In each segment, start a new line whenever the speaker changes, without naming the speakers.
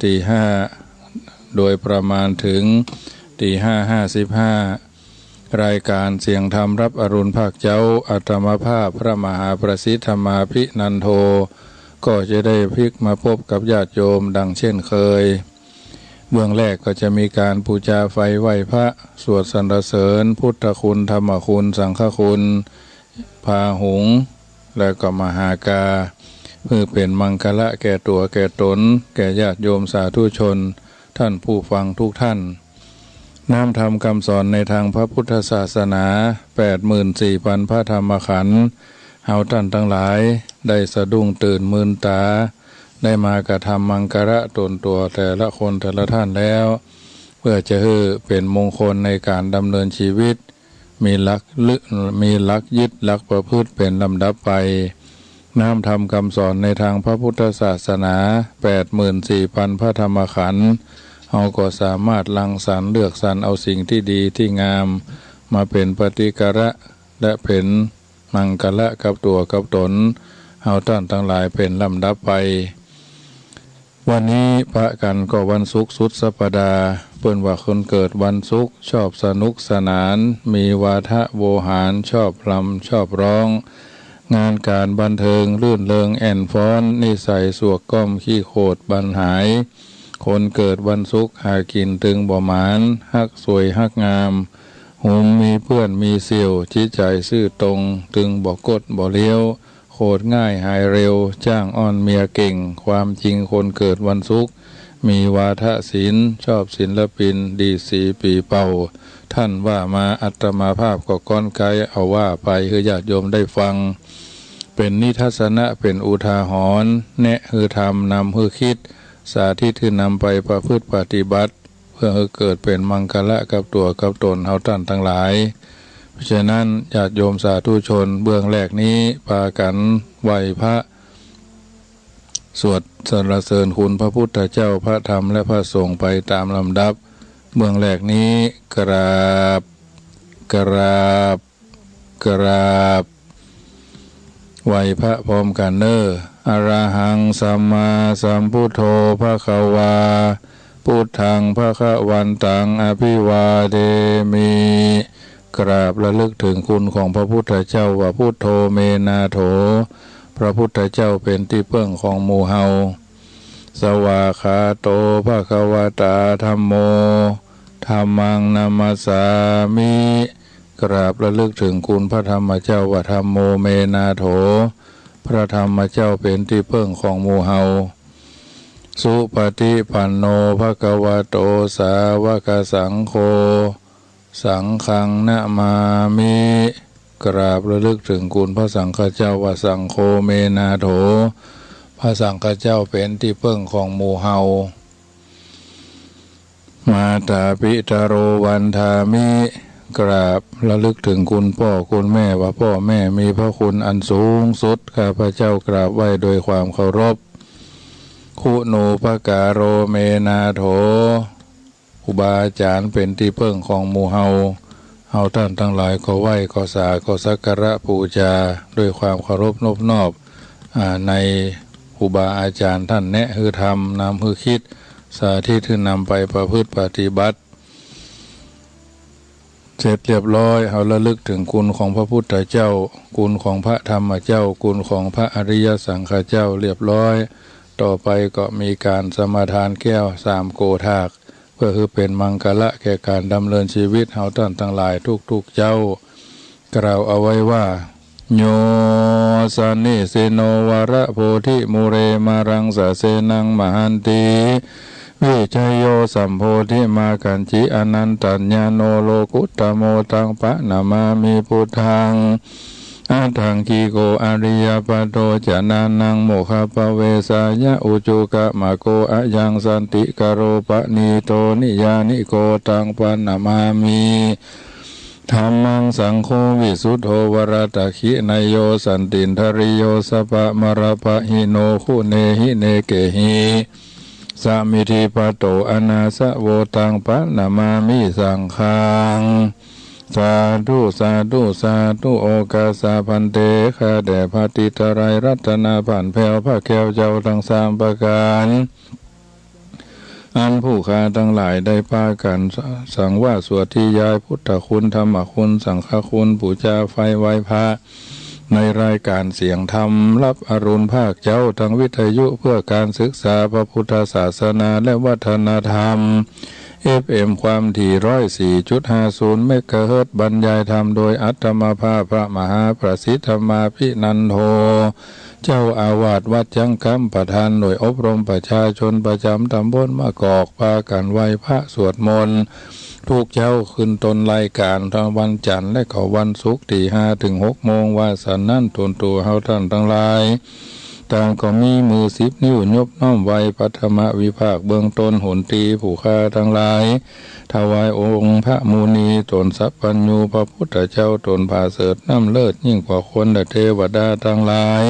ตีห้าโดยประมาณถึงตี 5:55รายการเสียงธรรมรับอรุณภาคเจ้าอัตมภาพพระมหาประสิทธมาภินันโทก็จะได้พลิกมาพบกับญาติโยมดังเช่นเคยเบื้องแรกก็จะมีการบูชาไฟไหว้พระสวดสรรเสริญพุทธคุณธรรมคุณสังฆคุณพาหุงและก็มหากาเพื่อเป็นมังคละแก่ตัวแก่ตนแก่ญาติโยมสาธุชนท่านผู้ฟังทุกท่านน้ำธรรมคำสอนในทางพระพุทธศาสนา 84,000 พระธรรมขันธ์เฮาท่านทั้งหลายได้สะดุ้งตื่นมืนตาได้มากระทำมังคละตนตัวแต่ละคนแต่ละท่านแล้วเพื่อจะให้เป็นมงคลในการดำเนินชีวิตมีหลักยึดหลักประพฤติเป็นลำดับไปน้ำธรรมคำสอนในทางพระพุทธศาสนา 84,000 พระธรรมขันธ์เราก็สามารถรังสรรค์เลือกสรรเอาสิ่งที่ดีที่งามมาเป็นปฏิกระและเป็นมังคละกับตัวกับตนเอาท่านทั้งหลายเป็นลำดับไปวันนี้พระกันก็วันศุกร์สุดสัปดาห์เปิ้นว่าคนเกิดวันศุกร์ชอบสนุกสนานมีวาทะโวหารชอบรำชอบร้องงานการบันเทิงรื่นเริงแอนฟ้อนนิสัยสวกก้อมขี้โคดบันหายคนเกิดวันศุกร์หากินตึงบ่หมานฮักสวยฮักงามหุมมีเพื่อนมีเสี่ยวจิตใจซื่อตรงตึงบ่กดบ่เลี้ยวโคตรง่ายหายเร็วจ้างอ้อนเมียเก่งความจริงคนเกิดวันศุกร์มีวาทศิลป์ชอบศิลปินดีสีปีเป่าท่านว่ามาอัตมาภาพก็ก้อนไกเอาว่าไปคือญาติโยมได้ฟังเป็นนิทัศนะเป็นอุทาหรณ์แนะคือทำนำคือคิดสาธิตคือนำไปประพฤติปฏิบัติเพื่อให้เกิดเป็นมังคละกับตัวกับตนเฮาท่านทั้งหลายเพราะฉะนั้นญาติโยมสาธุชนเบื้องแรกนี้พากันไหว้พระสวดสรรเสริญคุณพระพุทธเจ้าพระธรรมและพระสงฆ์ไปตามลำดับเบื้องแรกนี้กราบไหว้พระพร้อมกันเนออะระหังสัมมาสัมพุทโธภควาพุทธังภคะวันตังอภิวาเทมิกราบระลึกถึงคุณของพระพุทธเจ้าว่าพุทโธเมนาโถพระพุทธเจ้าเป็นที่พึ่งของหมู่เฮาสวากขาโตภควตาธัมโมธัมมังนัมมัสสามิกราบระลึกถึงคุณพระธรรมเจ้าว่าธัมโมเมนาโถพระธรรมเจ้าเป็นที่พึ่งของหมู่เฮาสุปฏิปันโนภควโตสาวกสังโฆสังฆังนะมามิกราบระลึกถึงคุณพระสังฆเจ้าว่าสังโฆเมนาโถพระสังฆเจ้าเป็นที่พึ่งของหมู่เฮามาตาปิตโรวันธามิกราบระลึกถึงคุณพ่อคุณแม่ว่าพ่อแม่มีพระคุณอันสูงสุดข้าพเจ้ากราบไหว้โดยความเคารพคุณูปการโรเมนาโถครูบาอาจารย์เป็นที่พึ่งของหมู่เฮาท่านทั้งหลายก็ไหว้ก็สาก็สักการะบูชาด้วยความเคารพนอบน้อมในครูบาอาจารย์ท่านแนะคือทำนำคือคิดสาธิตคือนำไปประพฤติปฏิบัติเสร็จเรียบร้อยเราระลึกถึงคุณของพระพุทธเจ้าคุณของพระธรรมเจ้าคุณของพระอริยสังฆเจ้าเรียบร้อยต่อไปก็มีการสมาทานแก้ว3โกธากเพื่อคือเป็นมังคละแก่การดำเนินชีวิตเฮาท่านทั้งหลายทุกๆเจ้ากล่าวเอาไว้ว่าโยสันนิเสโนวระโพธิมุเรมารังสะเสนังมหันติวิชัยโยสัมโพธิมากัญจิอนันตัญญาโนโลกุตตโมตังปะนามามิพุทธังอาทังกีโกอริยปโตจานานังโมคปเวสายะอุจุกะมะโกอะยังสันติกโรปะนีโตนิยานิโกตังปะนามามิธัมมังสังโฆวิสุทโธวรตะขินายโยสันตินทริโยสปะมรปะหิโนคุเนหิเนเกหิสามิธิปโตอนาสะโวตังปะนามามิสังฆังสาธุสาธุสาธุโอกาสาพันเตข้าแด่พระติตรัยรัตนาผ่านแผ่วพระแก้วเจ้าทั้ง3ประการ อันผู้ค้าทั้งหลายได้พากันสังว่าสวดที่ยายพุทธคุณธรรมคุณสังฆคุณปูชาไฟไหว้พระในรายการเสียงธรรมรับอรุณภาคเจ้าทางวิทยุเพื่อการศึกษาพระพุทธศาสนาและวัฒนธรรม FM ความถี่104.50 เมกะเฮิรตซ์บรรยายธรรมโดยอัตมภาพพระมหาประสิทธมาภินันโทเจ้าอาวาสวัดจังคำประธานหน่วยอบรมประชาชนประจำตำบลมะกอกพากันไหว้พระสวดมนต์ทุกเช้าขึ้นต้นรายการทั้งวันจันทร์และเขาวันศุกร์ตี5 ถึง 6 โมงว่าสันนั่นตนตัวเฮาท่านทั้งหลายต่างก็มีมือ10 นิ้วยบน้อมไว้ปัทมวิภาคเบื้องต้นหนตีผู้ฆ่าทั้งหลายถวายองค์พระมูนีตนสัพพัญญูพระพุทธเจ้าตนผาเสริฐน้ำเลิศยิ่งกว่าคนและเทวดาทั้งหลาย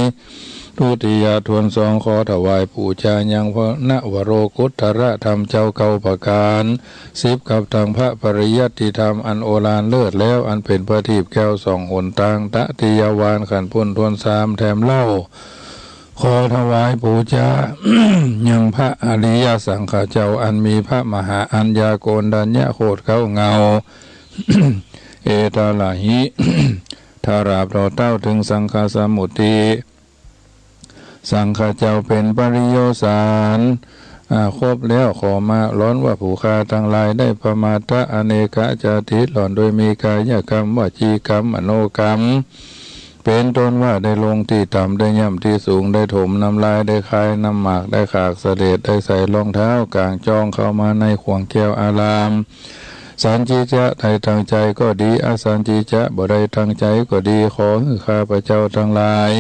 ทุติยาทวน2ขอถวายปูชายังพระนวโรกุตระธรรมเจ้าเก่าประการ10กับทางพระปริยัติธรรมอันโอฬารเลิศแล้วอันเป็นประทีปแก้วส่องหนทางตติยวานขันพุ่นทวน3แถมเล่าขอถวายปูชา ยังพระอริยสังฆเจ้าอันมีพระมหาอัญญาโกณดัญญะโคตรเขาเงา เอตาลาหิ ทาราบเราเต้าถึงสังฆสมุติสังฆเจ้าเป็นปริโยสารครบแล้วขอมาร้อนว่าผู้ฆ่าทั้งหลายได้ประมาทอเนกจาติหล่อนโดยมีกายกรรมวจีกรรมมโนกรรมเป็นต้นว่าได้ลงที่ต่ำได้ย่ำที่สูงได้ถมน้ำลายได้คายน้ำหมากได้ขากเสด็จได้ใส่รองเท้ากลางจองเข้ามาในขวงแก้วอารามสันจิจะไทยทางใจก็ดีอสันจิจะบ่ได้ทางใจก็ดีขอให้ข้าพเจ้าทั้งหลาย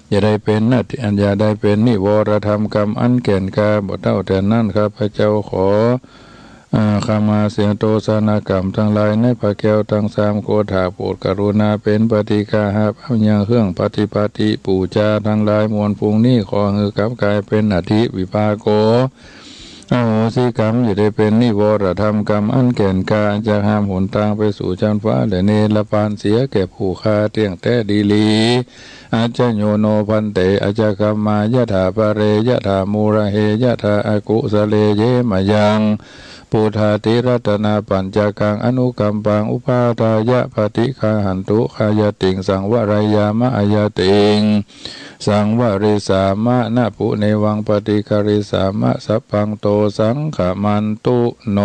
อย่าได้เป็นนาทีอันอย่าได้เป็นนิวรธรรมกรรมอันแก่นกาบ่เท่าแต่นั้นข้าพเจ้าขอขามาเสียงโตสานากรรมทั้งหลายในพระแก้วทั้ง3โกฏาโปรดกรุณาเป็นปฏิกาหาเอาอย่างเครื่องปฏิปฏิปูชาทั้งหลายมวลภูงนี้ขอให้กับกายเป็นอธิวิภาโกอโหสิกรรมอย่าได้เป็นนิวรธรรมกรรมอันแก่นกาจะห้ามหนทางไปสู่ชั้นฟ้าและเนรปานเสียแก่ผู้ฆ่าเตียงแต่ดีลีอาจโยโนพันเตอาจกรรมายะถาปะเรยะถามูระเฮยะถาอากุสเลเยมยังปุถาติรัตนาปัญจกังอนุกัมปังอุปาทายะปฏิฆาหันตุขายติงสังวรายามะอายติงสังวริสามะนะปุเนวังปฏิกริสามะสัพพังโตสังขมันตุโน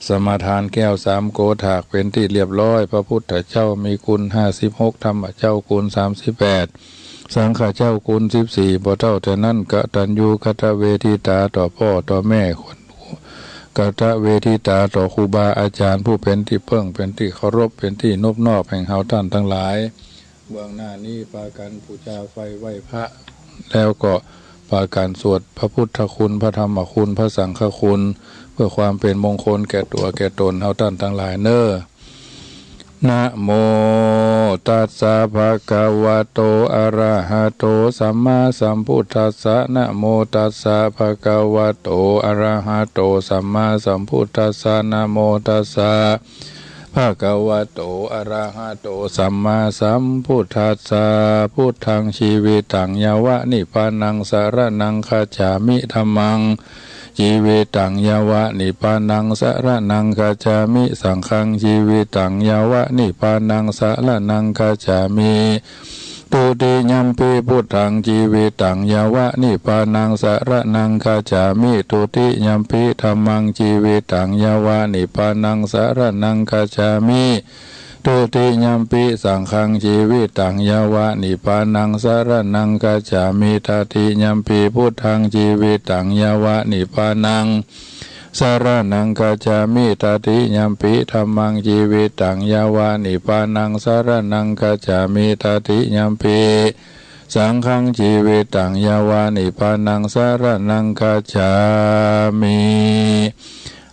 สมาทานแก้ว3โกถากเป็นที่เรียบร้อยพระพุทธเจ้ามีคุณ56ธรรมเจ้าคุณ38สังฆเจ้าคุณ14บ่เท่าแต่นั้นกตัญญูกตเวทิตาต่อพ่อต่อแม่คนกตเวทิตาต่อครูบาอาจารย์ผู้เป็นที่เพิ่งเป็นที่เคารพเป็นที่นบนอบแห่งเฮาท่านทั้งหลายเบื้องหน้านี้ปากันบูชาไฟไหว้พระแล้วก็ปากันสวดพระพุทธคุณพระธรรมคุณพระสังฆคุณเพื่อความเป็นมงคลแก่ตัวแก่ตนเฮาท่านทั้งหลายเน้อนะโมตัสสะภะคะวะโตอะระหะโตสัมมาสัมพุทธัสสะนะโมตัสสะภะคะวะโตอะระหะโตสัมมาสัมพุทธัสสะนะโมตัสสะภะคะวะโตอะระหะโตสัมมาสัมพุทธัสสะพุทธังชีวิตังยวะนิพพานังสารนังคัจฉามิธัมมังชีวิตังยวะนิพพานังสารนังคัจฉามิสังฆังชีวิตังยวะนิพพานังสารนังคัจฉามิตุติยัมปิพุทธังชีวิตังยวะนิพพานังสารนังคัจฉามิตุติยัมปิธัมมังชีวิตังยวะนิพพานังสารนังคัจฉามิตุติยัมปิสังฆังชีวิตังยวะนิพพานังสารนังคัจฉามิตติยัมปิพุทธังชีวิตังยวะนิพพานังสารนังคัจฉามิตติยัมปิธัมมังชีวิตังยวะนิพพานังสารนังคัจฉามิตติยัมปิสังฆังชีวิตังยวะนิพพานังสารนังคัจฉามิ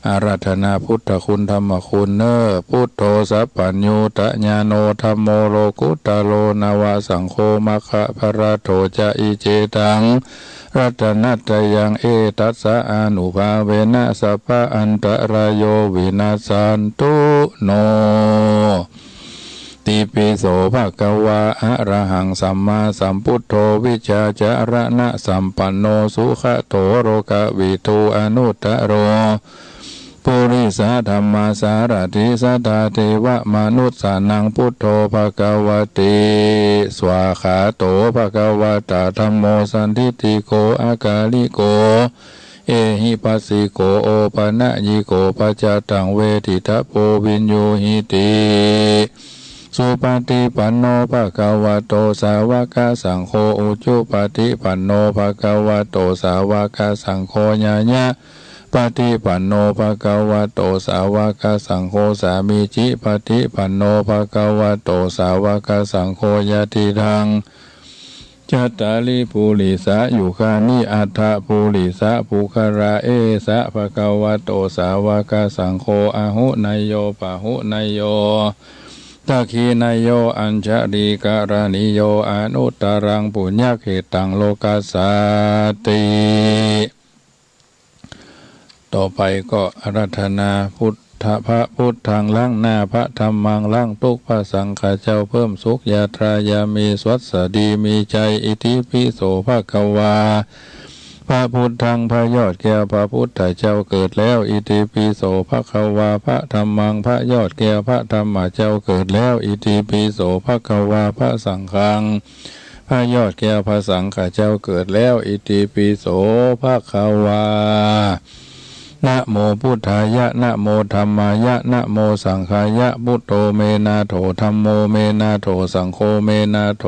อาราธนาพุทธคุณธรรมคุณเนอพุทโธสัพพัญญูตะญาโนธัมโมโลกุตโลนาวาสังโฆมัคคะภราโถจะอิเจตังรัตนัตยังเอตัสสะอานุภาเวนะสัพพะอันตรายโยวินาสันตุโน ติปิโสภะคะวะอะระหังสัมมาสัมพุทโธวิชาจารณะสัมปันโนสุขโตโรกวิทูอนุตตโรปุริสธรรมาสารติสัทธาเทวมนุษย์สานังพุทโธภะคะวะติสวาขาโตภะคะวะตาธัมโมสันทิฏฐิโกอากาลิโกเอหิปัสสิโกโอปะนะยิโกปัจจตังเวทิตาโพวินโยหิติสุปฏิปันโนภะคะวะโตสาวกสังโฆอุจุปฏิปันโนภะคะวะโตสาวกสังโฆญาญะปฏิปันโนภะคะวะโตสาวกสังโฆสามีจิปฏิปันโนภะคะวะโตสาวกสังโฆยะติทังจัตตาลิภูริสะอยู่คานิอัฏฐภูริสะภูคาราเอสะภะคะวะโตสาวกสังโฆอะหุนายโยปะหุนายโยตะคีนายโยอัญชลีการณิโยอนุตตรังปุญญเขตังโลกัสสติต่อไปก็อาราธนาพุทธพระพุทธังล้างหน้าพระธรรมังล้างทุกพระสังฆเจ้าเพิ่มสุขยาตรายามีสวัสดีมีใจอิทิปิโสภะคะวาพระพุทธังพระยอดแก้วพระพุทธเจ้าเกิดแล้วอิติปิโสภะคะวาพระธรรมังพระยอดแก้วพระธรรมเจ้าเกิดแล้วอิติปิโสภะคะวาพระสังฆังพระยอดแก้วพระสังฆเจ้าเกิดแล้วอิติปิโสภะคะวานะโมพุทธายะนะโมธัมมายะนะโมสังฆายะพุทโธเมนาโถธัมโมเมนาโถสังโฆเมนาโถ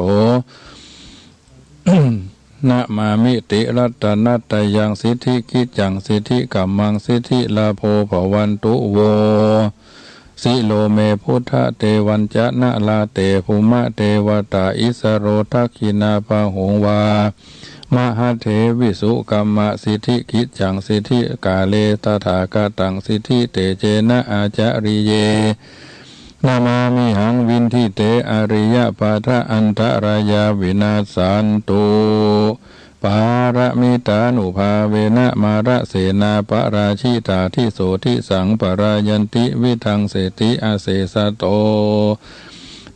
นะมามิติรัตนัตยังสิทธิกิจจังสิทธิกัมมังสิทธิลาโภภวันตุโวสิโลเมพุทธเตวันจะนะลาเตภูมะเทวตาอิสโรทักขินาภาหงวามหาเทวิสุกัมมะสิทธิกิจจังสิทธิกาเลตถาคตังสิทธิเตเจนะอาจาริเยนามามิหังวินทิเตอริยปาทะอันตรายาวินาสันตุปาระมิตานุภาเวนะมาระเสนาปราชิตาทิโสทิสังปรายันติวิทังเสติอาเสสโต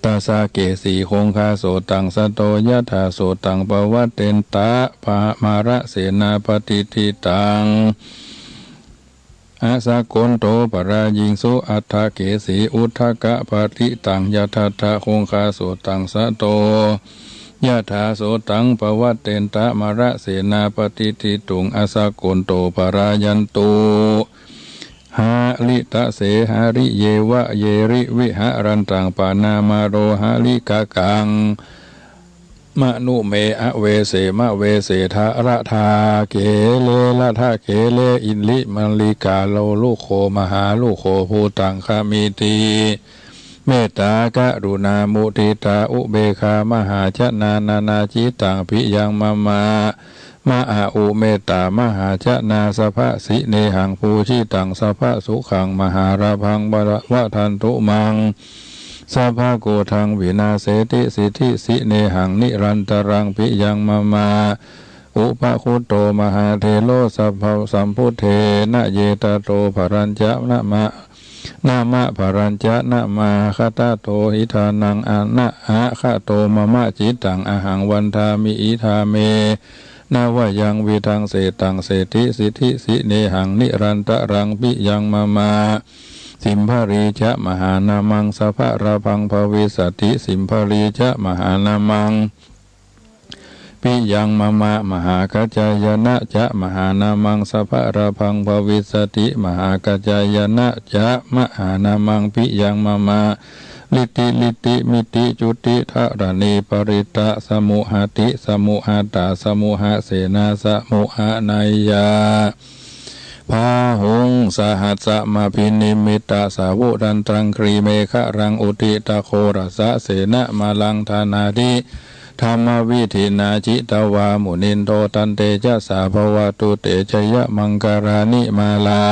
ตาสาเกสีคงคาโสตังสโตยะถาโสตังปวัตเตนตะปามาระเสนาปฏิทิตังอาสาโกนโตปรายิงสุอัฏฐเกสีอุทธกะปฏิตังยะทัตถะคงคาโสตังสโตยะถาโสตังปวัตเตนตะมาระเสนาปฏิทิตุงอาสาโกนโตปรายันตุหาลิตะเสหาริเยวะเยริวิหารันตังปานามาโรหาลิกะกังมะนุเมอะเวเสมะเวเสทะระทาเกเลละทะเกเลอินลิมันลิกาโลลูกโคมหาลูกโคภูตังคามิตีเมตตากรุณามุทิตาอุเบคามหาชนานานาจิตังภิยังมามะอาอุเมตตามหาชนาสภะสิเนหังภูชิตังสภะสุขังมหาราพังบรวะทันตุมังสัพพะโกทังวินาเสติสิทธิสิเนหังนิรันตรังภิยังมาอุปคุตโตมหาเทโลสัพพสัมพุทเทนะเยตโตภรัญจะนะมะนะมะภรัญจะนะมาคตาโตหิธานังอะนะอะคะโตมะมะจิตังอะหังวันทามิอิธาเมนาวะยังวิทังเสตังเศติสิทธิสิเนหังนิรันตรังภิยังมาสิมภรีจะมหานามังสัพพะราพังภวิสติสิมภรีจะมหานามังปิยังมหากัจจายนะจะมหานามังสัพพะราพังภวิสติมหากัจจายนะจะมหานามังปิยังลิติมิติจุติทะระณีปริตะสมุหติสมุหตาสมุหเสนาสมุหนายาพาหงสหัสสะมาพินิมิตาสาวุรันตรังครีเมฆรังอุติตะโครัสะเสนะมาลังธานาดิธรรมวิธินาจิตวามุนินโตตันเตจะสาภวตุเตชยมังการานิมาลา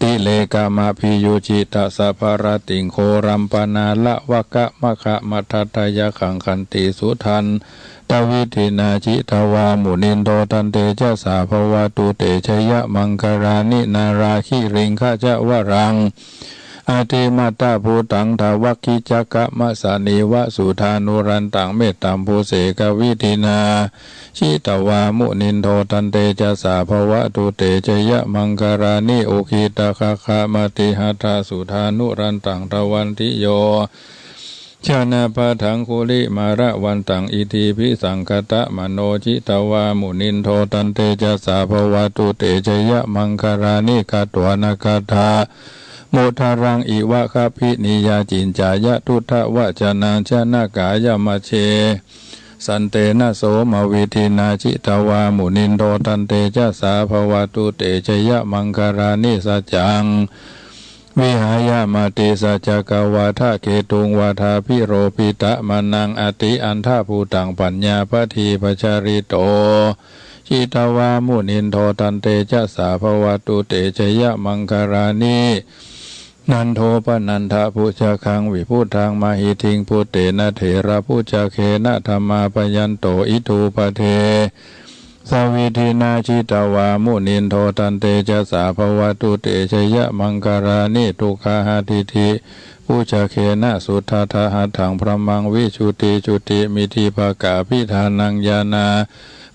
ติเลกามาพิยุจิตาสัพรติงโครัมปนาละวะกะมะคะมัทัตยะขังคันติสุทันตวิธินาจิตวามุนินโตตันเตจะสาภวตุเตชยมังการานินาราคิริงขะจะวรัง อาทิมาตาภูตังทาวัคคิจักกะมะสานีวะสุธานุรันตังเมตตัมภูเสกวิธินาชิตวามุนินโทตันเตจะสาภวะตุเตจยะมังคารานิโอคิตาคาคามติหัตถาสุธานุรันตังตวันติโยชานาปะถังคุลิมาระวันตังอิทิพิสังคตะมโนจิตวามุนินโทตันเตจะสาภวะตุเตจยะมังคารานิกาตวนาคาถาโมทารังอิวะคาพินิยาจินจายะทุทะวะจนาชนากายมะเชสันเตนะโสมวิธินาจิตวามุนินโทตันเตจะสาภวะตุเตจยะมังคารานิสัจจังวิหายามาติสัจจกวาทะเกตุงวาทาพิโรปิตะมานังอติอันทาภูตังปัญญาปทีปชาริโตจิตวามุนินโทตันเตจะสาภวะตุเตจยะมังคารานินันโทปนันทะพุชาคังวิพุทธังมาหิทิงพุเตนะเถระพุชาเคนะธรรมาปยันโตอิทูปเทสวิธินาชิตวามุนินโทตันเตจะสาภวะตุเตชยะมังคารานิทุกขาหาทิธิพุชาเคนะสุทธาทหัตถังพระมังวิชุติจุติมิทิภกาพิธานังญาณา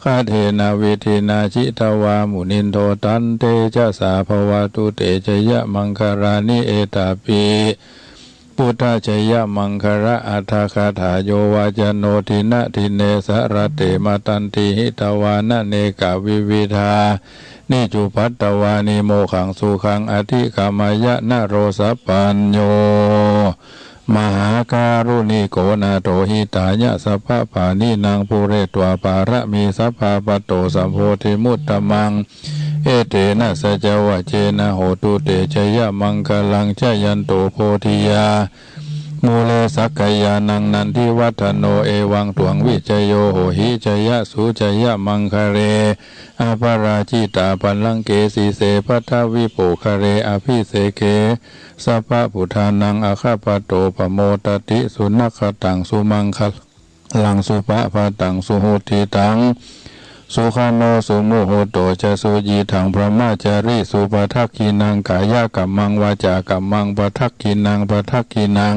คาเทนาวิธินาชิตวามุนินโทตันเตจะสาภวะตุเตชยะมังคารานิเอตาปิพุทธชยมังคาระอัฏฐคาถาโยวาจโนทินะทิเนสระเตมาตันติหิตวานะเนกาวิวิธานิจุปัตตวานิโมขังสุขังอธิกามายะนะโรสปัญโยมหาการุณิโกนาโตหิตายะสัพพะปานินางภูเรตวาปาระมีสัพพะปะโตสัมโพธิมุตตมังเอเตนะสัจวะเจนะโหตุเตชยมังคลังชยันโตโพธิยามูเลสักกายานังนันทิวัฒโนเอวังตวงวิจโยโหหิจยะสุจยะมังคเรอภราจิตาปัลลังเกสีเสพัทธวิโปคเรอภิเสเกสัพพะพุทธานังอาคาปโตปโมตติสุนัขตังสุมังคลังสุปะปะตังสุโหติตังสุขาโนสุโมโหโตจะสุยีถังพระมาจาริสุปทักขีนังกายกัมมังวาจากัมมังปทักขีนังปทักขีนัง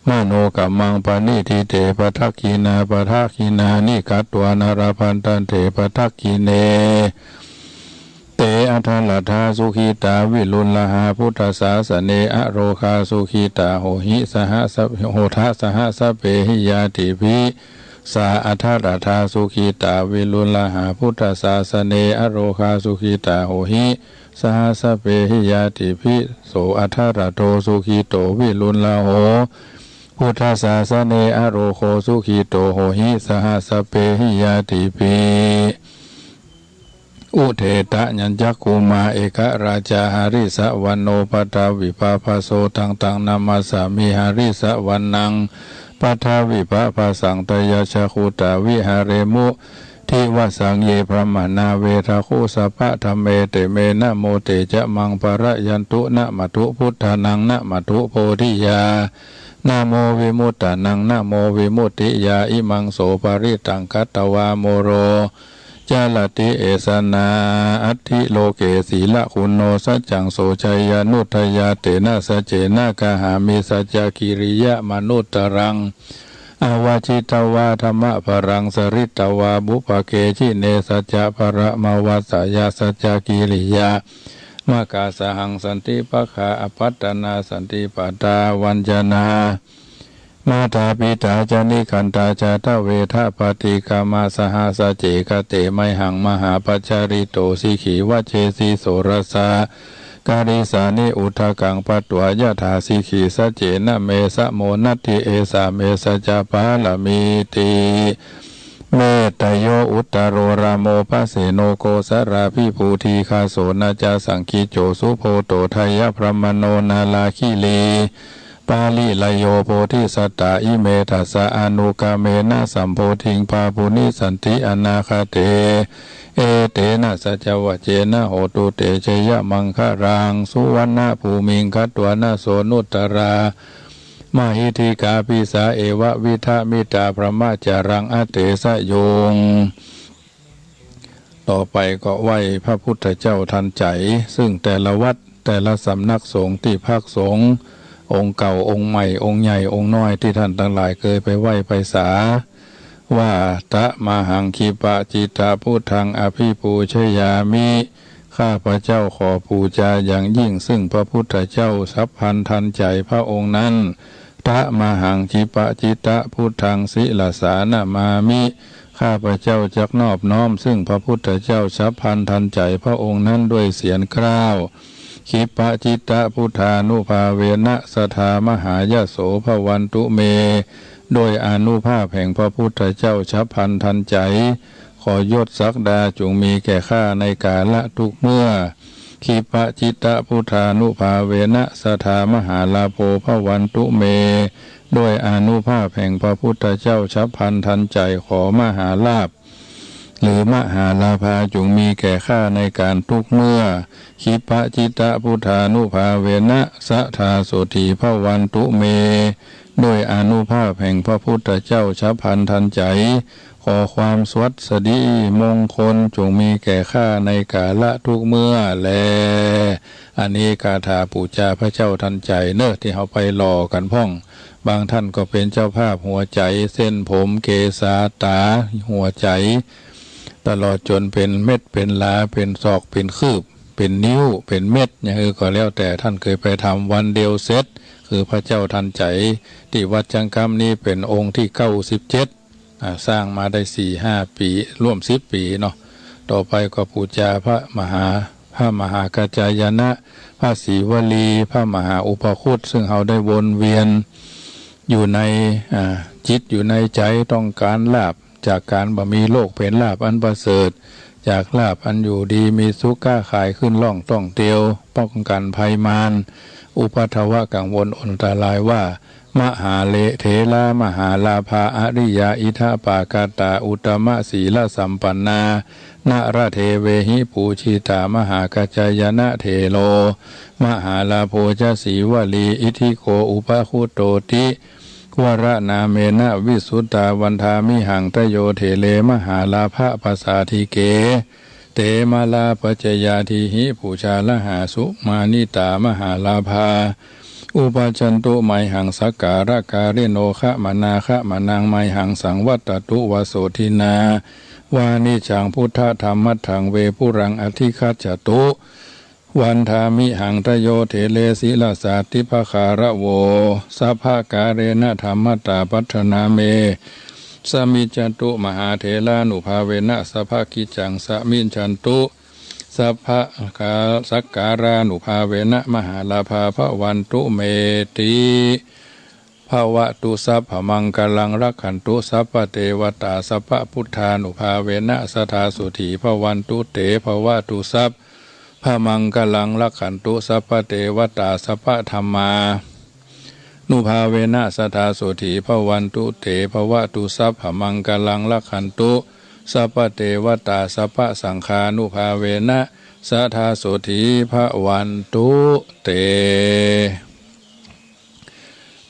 มโนกัมมังปณิทิเตปทักขีนาปทักขีนานิกัตวานารพันตันเถปทักขีเนเตอัทลัทธาสุขีตาวิลุลลหาพุทธศาสเนอโรคาสุขีตาโหหิสหสโหทัสหสเปหิยาติภิสาอัทราธาสุขีตาวิลุลหาพุทธศาสเนอโรคาสุขีตาโหหิสหสเปหิยาติภิโสอัทราโทสุขีโตวิลุลลโหพุทธศาสเนอโรโคสุขีโตโหหิสหสเปหิยาติภิอุเทตะญัญจักกุมาเอกราชาหาริสะวันโนปตาวิภาภโสตังตังนามาสามิหาริสะวันนังปัทาวิภาภาสังตยชาคูตาวิหาเรมุทิวสังเยพระมนาเวทาคุสภะธรรมเมเตเมนะโมเตจะมังปะระยันตุนะมัทุพุทธานังนะมัทุโพธิยานะโมวิมุตตานังนะโมวิมุตติยาอิมังโสปาริตังคัตตวาโมโรจาลติเอสนาอัตถิโลเกศีละคุณโนสัจจังโสชัยยานุทยาเตนะสัจเจนะกหามิสัจจกิริยะมนุตตรังอาวาชิตวาธรรมะปรังสริตวาบุปเกชิเนสัจจะปรมวัสสยาสัจจกิริยามากาสหังสันติปะขาอปัตตนาสันติปตาวัญจนามาตาปิตาจานิคันตาจาตเวทาปฏิกามาสหสเจกเตไมหังมหาปัจจาริโตสิขีวเชสีโสรสาการิสานิอุทกังปัตวายถาสิขีสเจนะเมสะโมนัตถิเอสาเมสจาปาลมิติเมตโยอุตตโรรามโมภะเสโนโกสราภิภูทีคาโสนาจาสังคีโจสุโพโตทยพระมโนนาลาคิลีปาลิลโยโพธิสัตตาอิเมทัสสะอนุกาเมนะสัมโพธิงปาปุนิสันติอนาคเตเอเตนะสัจวะเจนะโหตุเตชยมังคารังสุวรรณภูมิงคัตวนาโสนุตตรามหิธิกาปิสาเอวะวิทามิตาพระมาจารังอเตสะโยงต่อไปก็ไหว้พระพุทธเจ้าทันใจซึ่งแต่ละวัดแต่ละสำนักสงฆ์ที่ภาคสงฆ์ องค์เก่าองค์ใหม่องค์ใหญ่องค์น้อยที่ท่านทั้งหลายเคยไปไหว้ไปสาว่าตะมหังคีปะจิตาพุทธังอภิปูชยามิข้าพระเจ้าขอปูจาอย่างยิ่งซึ่งพระพุทธเจ้าสัพพันทันใจพระองค์นั้นตะมหังคีปะจิตาพุทธังศิลสานามามิข้าพระเจ้าจักนอบน้อมซึ่งพระพุทธเจ้าสัพพันทันใจพระองค์นั้นด้วยเสียงกล้าวคิปะจิตะพุทธานุภาเวนะสทามหายโสภวันตุเมโดยอานุภาพแห่งพระพุทธเจ้าฉับพลันทันใจขอยศศักดาจงมีแก่ข้าในกาลทุกเมื่อคิปะจิตะพุทธานุภาเวนะสทามหาลาโภภวันตุเมโดยอานุภาพแห่งพระพุทธเจ้าฉับพลันทันใจขอมหาลาภหรือมหาลาภาจงมีแก่ข้าในการทุกเมื่อคิปะจิตะพุทธานุภาเวนะสทาโสธีภวันตุเมโดยอานุภาพแห่งพระพุทธเจ้าฉับพลันทันใจขอความสวัสดีมงคลจงมีแก่ข้าในกาลทุกเมื่อแลอันนี้คาถาปูจาพระเจ้าทันใจเนอะที่เขาไปหล่อกันพ่องบางท่านก็เป็นเจ้าภาพหัวใจเส้นผมเกศาตาหัวใจตลอดจนเป็นเม็ดเป็นลาเป็นศอกเป็นคืบเป็นนิ้วเป็นเม็ดอย่างนี้ก็แล้วแต่ท่านเคยไปทำวันเดียวเสร็จคือพระเจ้าทันใจที่วัดจังกำนี้เป็นองค์ที่97สร้างมาได้ 4-5 ปีร่วม10 ปีเนาะต่อไปก็ปูจาพระมหากาจายนะพระศรีวลีพระมหาอุปคุตซึ่งเราได้วนเวียนอยู่ในจิตอยู่ในใจต้องการลาภจากการบ่มีโลกเป็นลาภอันประเสริฐจากลาภอันอยู่ดีมีสุขก้าขายขึ้นล่องต้องเตียวป้องกันภัยมารอุปัฏฐวะกังวลอันตรายว่ามหาเลเทลามหาลาภาอริยาอิทาปากาตาอุตมะศีลสัมปันนานาราเทเวหิปูชิตามหากาจายนะเทโลมหาลาโภจสีวลีอิทิโกอุปคุโตติวรนาเมนะวิสุตตาวันทามิหังตโยเทเลมหาลาภะภาษาธิเกเตมาลาปัจจยาทิหิปูชาละหาสุมานิตามหาลาภาอุปจันตุไมหังสักการะการิโนคะมนาคะมนางไมหังสังวัตตุวโสทินาวานิจังพุทธธรรมัทถังเวปุรังอธิคัจจตุวันทามิหังตโยเทเลศิลาสาติภคาระโวสัพพะกาเรนะธรรมตาปัฏนาเมสมิจันตุมหาเถลานุภาเวนะสัพพะกิจังสมิจันตุสัพพะกาสักการานุภาเวนะมหาลาภาภวันตุเมติภวตุสัพพมังกลังรักขันตุสัพพเทวตาสัพพพุทธานุภาเวนะสทาสุถีภวันตุเตภวตุสัพพมังกลังรักขันตุสัพพเทวตาสัพพธรรมานุภาเวนะสทาสุถีภวันตุเตภวตุสัพพมังกลังรักขันตุสัพพเทวตาสัพพสังฆานุภาเวนะสทาสุถีภวันตุเต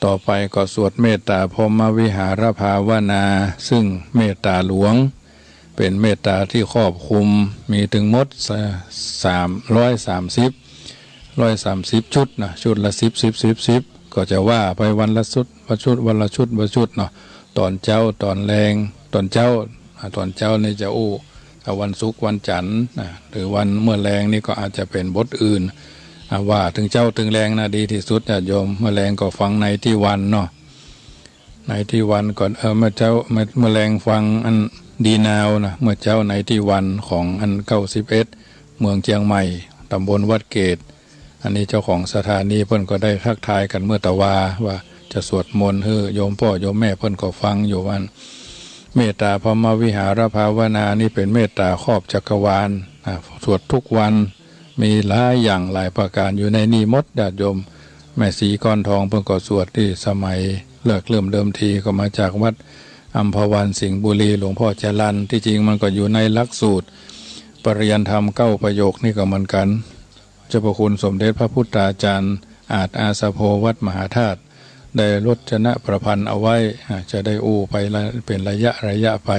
ต่อไปก็สวดเมตตาพรหมวิหารภาวนาซึ่งเมตตาหลวงเป็นเมตตาที่ครอบคลุมมีถึงหมด130ชุดนะชุดละ10ก็จะว่าไปวันละชุดวันละชุดเนาะตอนเจ้าตอนแรงตอนเจ้านี่จะวันศุกร์วันจันทร์หรือวันเมื่อแรงนี่ก็อาจจะเป็นบทอื่นว่าถึงเจ้าถึงแรงนะดีที่สุดญาติโยมเมื่อแรงก็ฟังในที่วันเนาะในที่วันก่อนเมื่อเจ้าเมื่อแรงฟังอันดีนาวนะเมื่อเจ้าในที่วันของอัน91เมืองเชียงใหม่ตำบลวัดเกตอันนี้เจ้าของสถานีเพิ่นก็ได้ทักทายกันเมื่อตะว่าจะสวดมนต์ให้โยมพ่อโยมแม่เพิ่นก็ฟังอยู่วันเมตตาพรหมวิหารภาวนานี่เป็นเมตตาครอบจักรวาลสวดทุกวันมีหลายอย่างหลายประการอยู่ในนี้หมดญาติโยมแม่ศรีก้อนทองเพิ่นก็สวดที่สมัยเริ่มทีก็มาจากวัดอัมพวันสิงห์บุรีหลวงพ่อจรัญที่จริงมันก็อยู่ในหลักสูตรปริยันธรรม9ประโยคนี่ก็เหมือนกันเจ้าพระคุณสมเด็จพระพุทธาจารย์อาสาโพวัดมหาธาตุได้รจนะประพันธ์เอาไว้จะได้ไปเป็นระยะไป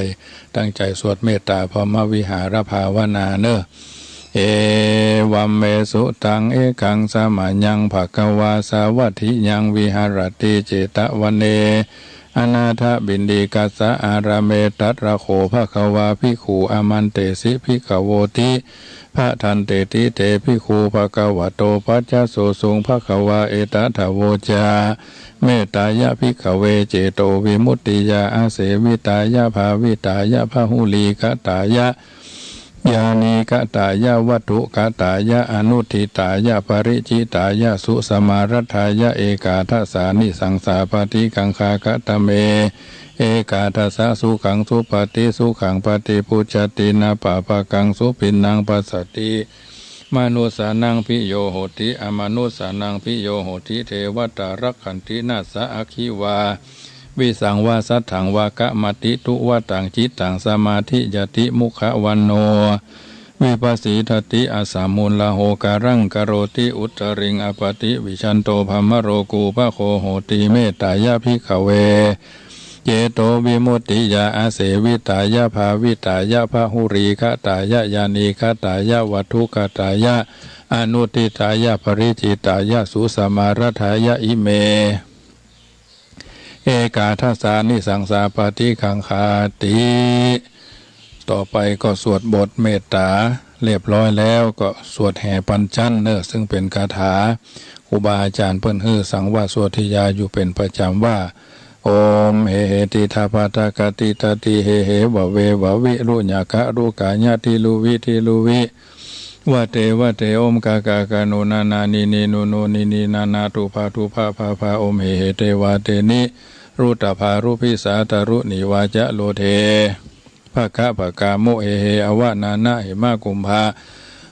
ตั้งใจสวดเมตตาพรหมวิหารภาวนาเนอะเอ วัมเมสุตังเอกังสมัญญังภควาสาวัตถิยังวิหารติเจตวันเนอนาถบินดีกัสสะอาราเมตัตระโขภควาภิกขุอามันเตสิภิกขโวติพระทันเตติเตภิกขุภควโตปัจจโสสุงภควาเอตถาโวจาเมตตายะภิกขเวเจโตวิมุตติยาอาเสวิตายะภาวิตายะพหุลีกตายะยานีกตายะวัตถุกตายะอนุทิตายะปริจิตายะสุสมารัฐายะเอกาทัสสานิสังสาปฏิกังคากตเมเอกาทัสสะสุขังสุปฏิสุขังปฏิปุจจตินาปะปะกังสุปินังปัสสติมนุสานังพิโยโหติอมนุสานังพิโยโหติเทวตารักขันตินาสะอคิวาวิสังวาสัทถังวากะมติตุวะตังจิตตังสมาธิยติมุขวันโนวิปัสสิทติอาสามุลลาโหการังกโรติอุตริงอปติวิชันโตภมโรกูปะโคโหติเมตตายะภิกขเวเจโตวิมุตติยาอาเสวิตายะภาวิตายะพหุรีคตายะยานีคตายะวัตถุคตายะอนุติตายะปริจิตายะสุสมารัฐายะอิเมเอกาทัสสานิสังสาปฏิขังคาติต่อไปก็สวดบทเมตตาเรียบร้อยแล้วก็สวดแห่ปัญจันเนอซึ่งเป็นคาถาครูบาอาจารย์เพิ่นฮือสังวาสวดทิยาอยู่เป็นประจำว่าโอมเฮเฮติทาปาตากติตติเฮเฮวะเววะวิรุญญากะรุกาญาติลุวิทิลุวิวะเตโอมกากากาโนนานานีนีโนโนนีนีนานาตุภาภาโอมเฮเฮเตวะเตนิรุตภารุพิสาตารุนิวาจะโลเทภะคะภะกาโมเฮเฮอวะนานะเหมากุมภา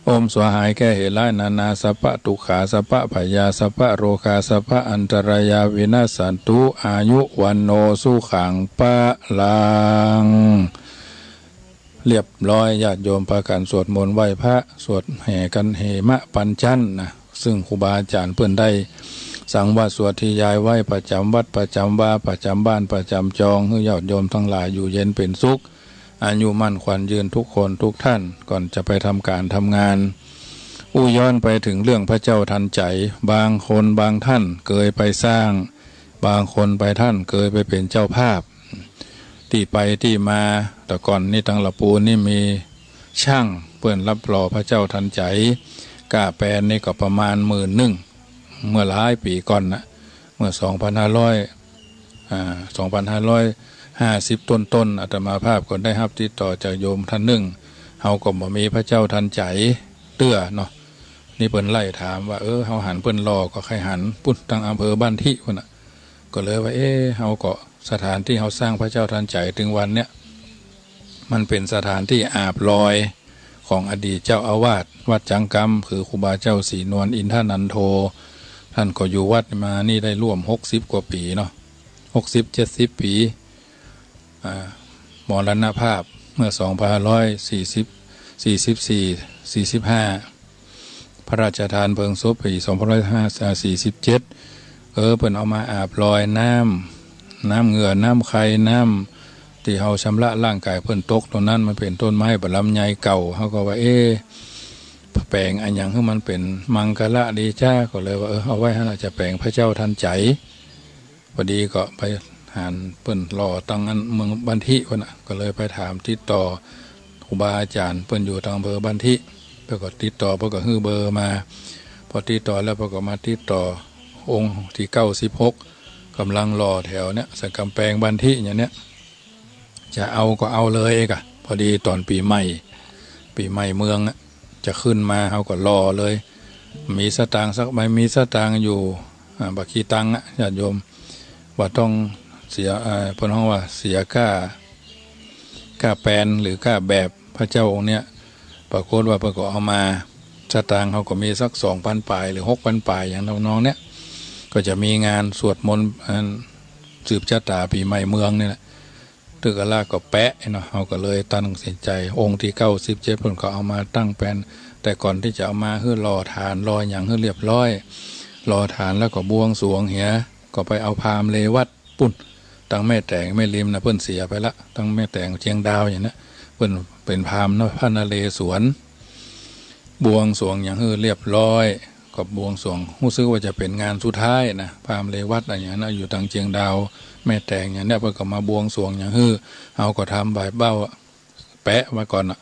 โอมสวหายแก้เหตุร้ายนานาสัพพะตุขาสัพพะพยาสัพพะโรคาสัพพะอันตรายาวินาสันตุอายุวันโนสุขังปะลังเรียบร้อยญาติโยมพากันสวดมนต์ไหว้พระสวดแห่กันเหมะปัญจันนะซึ่งครูบาอาจารย์เพื่อนได้สังวาสวดที่ยายไว้ประจำวัดประจำวาประจำบ้านประจำจองให้ญาติโยมทั้งหลายอยู่เย็นเป็นสุขอายุมั่นขวัญยืนทุกคนทุกท่านก่อนจะไปทำการทำงานย้อนไปถึงเรื่องพระเจ้าทันใจบางคนบางท่านเคยไปสร้างบางคนไปท่านเคยไปเป็นเจ้าภาพที่ไปที่มาแต่ก่อนนี่ตังละปูนี่มีช่างเพื่อนรับรอพระเจ้าทันใจกาแปลนนี่ก็ประมาณ11,000เมื่อหลายปีก่อนนะเมื่อ2,550ต้นอาตมาภาพก็ได้รับติดต่อจากโยมท่านหนึ่งเฮาก็บ่มีพระเจ้าทันใจเตื้อเนาะนี่เปิ้นไล่ถามว่าเฮาหันเปิ้นรอก็ใครหันปุ่นตั้งอำเภอบ้านที่พุ่นน่ะก็เลยว่าเฮาก็สถานที่เฮาสร้างพระเจ้าทันใจถึงวันเนี้ยมันเป็นสถานที่อาบลอยของอดีตเจ้าอาวาสวัดจังกำคือครูบาเจ้าศรีนวลอินทนันโทท่านก็อยู่วัดมานี่ได้ร่วม60กว่าปีเนาะ60-70ปีมรณภาพเมื่อ2544-45พระราชทานเพลิงศพปี2547เพิ่นเอามาอาบลอยน้ำเหงื่อน้ำไข่น้ำที่เฮาชำระร่างกายเพิ่นตกตรงนั้นมันเป็นต้นไม้บลำไยเก่าเฮาก็ว่าแปลงอันหยังให้มันเป็นมังกละดีจ้าก็เลยว่าเอาไว้ให้เราจะแปลงพระเจ้าทันใจพอดีก็ไปหานเปิ้นรอตั้งอันเมืองบันทิพุ่นน่ะก็เลยไปถามติดต่อครูบาอาจารย์เปิ้นอยู่ทางอำเภอบันทิเพิ่นก็ติดต่อเพิ่นก็ฮื้อเบอร์มาพอติดต่อแล้วเพิ่นก็มาติดต่อองค์ที่96กำลังรอแถวเนี้ยสักกำแพงบันทิอย่างเนี้ยจะเอาก็เอาเลยกะพอดีตอนปีใหม่เมืองจะขึ้นมาเฮาก็รอเลยมีสตางค์สักใบมีสตางค์อยู่บักขี้ตังค์ญาติโยมว่าต้องเสียเพิ่นฮ้องว่าเสียค่าแปลนหรือค่าแบบพระเจ้าองค์เนี้ยปรากฏว่าเพิ่นก็เอามาสตางค์เฮาก็มีสัก 2,000 ปลายหรือ 6,000 ปลายอย่างน้องๆเนี้ยก็จะมีงานสวดมนต์สืบชะตาปีใหม่เมืองนี่แหละตึกอลาก็แปะเนาะเฮาก็เลยตั้งสินใจองค์ที่97เพิ่นก็เอามาตั้งแปลนแต่ก่อนที่จะเอามาคือรอฐานรอหยังให้เรียบร้อยรอฐานแล้วก็บวงสรวงเหียก็ไปเอาพราหมณ์เลวัดปุ่นตั้งแม่แต่งแม่ริมนะเพิ่นเสียไปละตั้งแม่แต่งเชียงดาวอย่างนั้นเพิ่นเป็นพราหมณ์พระนเรศวร บวงสรวงอย่างเรียบร้อยก็บวงสรวงรู้สึกว่าจะเป็นงานสุดท้ายนะพามเลวัดอะไรอย่างนั้นอยู่ทางเชียงดาวแม่แต่งอย่างนี้เพิ่นก็มาบวงสรวงอย่างเอาก็ทำใบเบ้าแปะไว้ก่อนอะ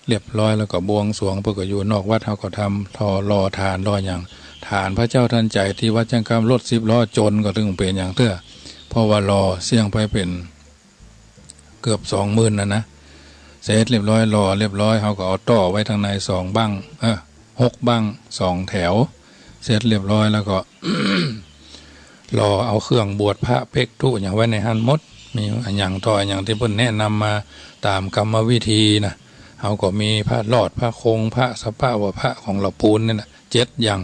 เรียบร้อยแล้วก็บวงสรวงเพิ่นก็อยู่นอกวัดเขาก็ทำทอรอทานรออย่างฐานพระเจ้าทันใจที่วัดจังคำรถ10 ล้อจนก็ถึงเป็นอย่างเตื้อเพราะว่ารอเสี่ยงไปเป็นเกือบ20,000นะเสร็จเรียบร้อยรอเรียบร้อยเขาก็เอาต่อไว้ทางใน2 บั้ง6 บั้ง2 แถวเสร็จเรียบร้อยแล้วก็ รอเอาเครื่องบวชพระเพ็กทุอย่างไว้ในหันมดมีอย่างต่ออย่างที่เพิ่นแนะนำมาตามกรรมวิธีนะเขาก็มีพระรอดพระคงพระสภาวะพระของเราปูนนี่นะ7 อย่าง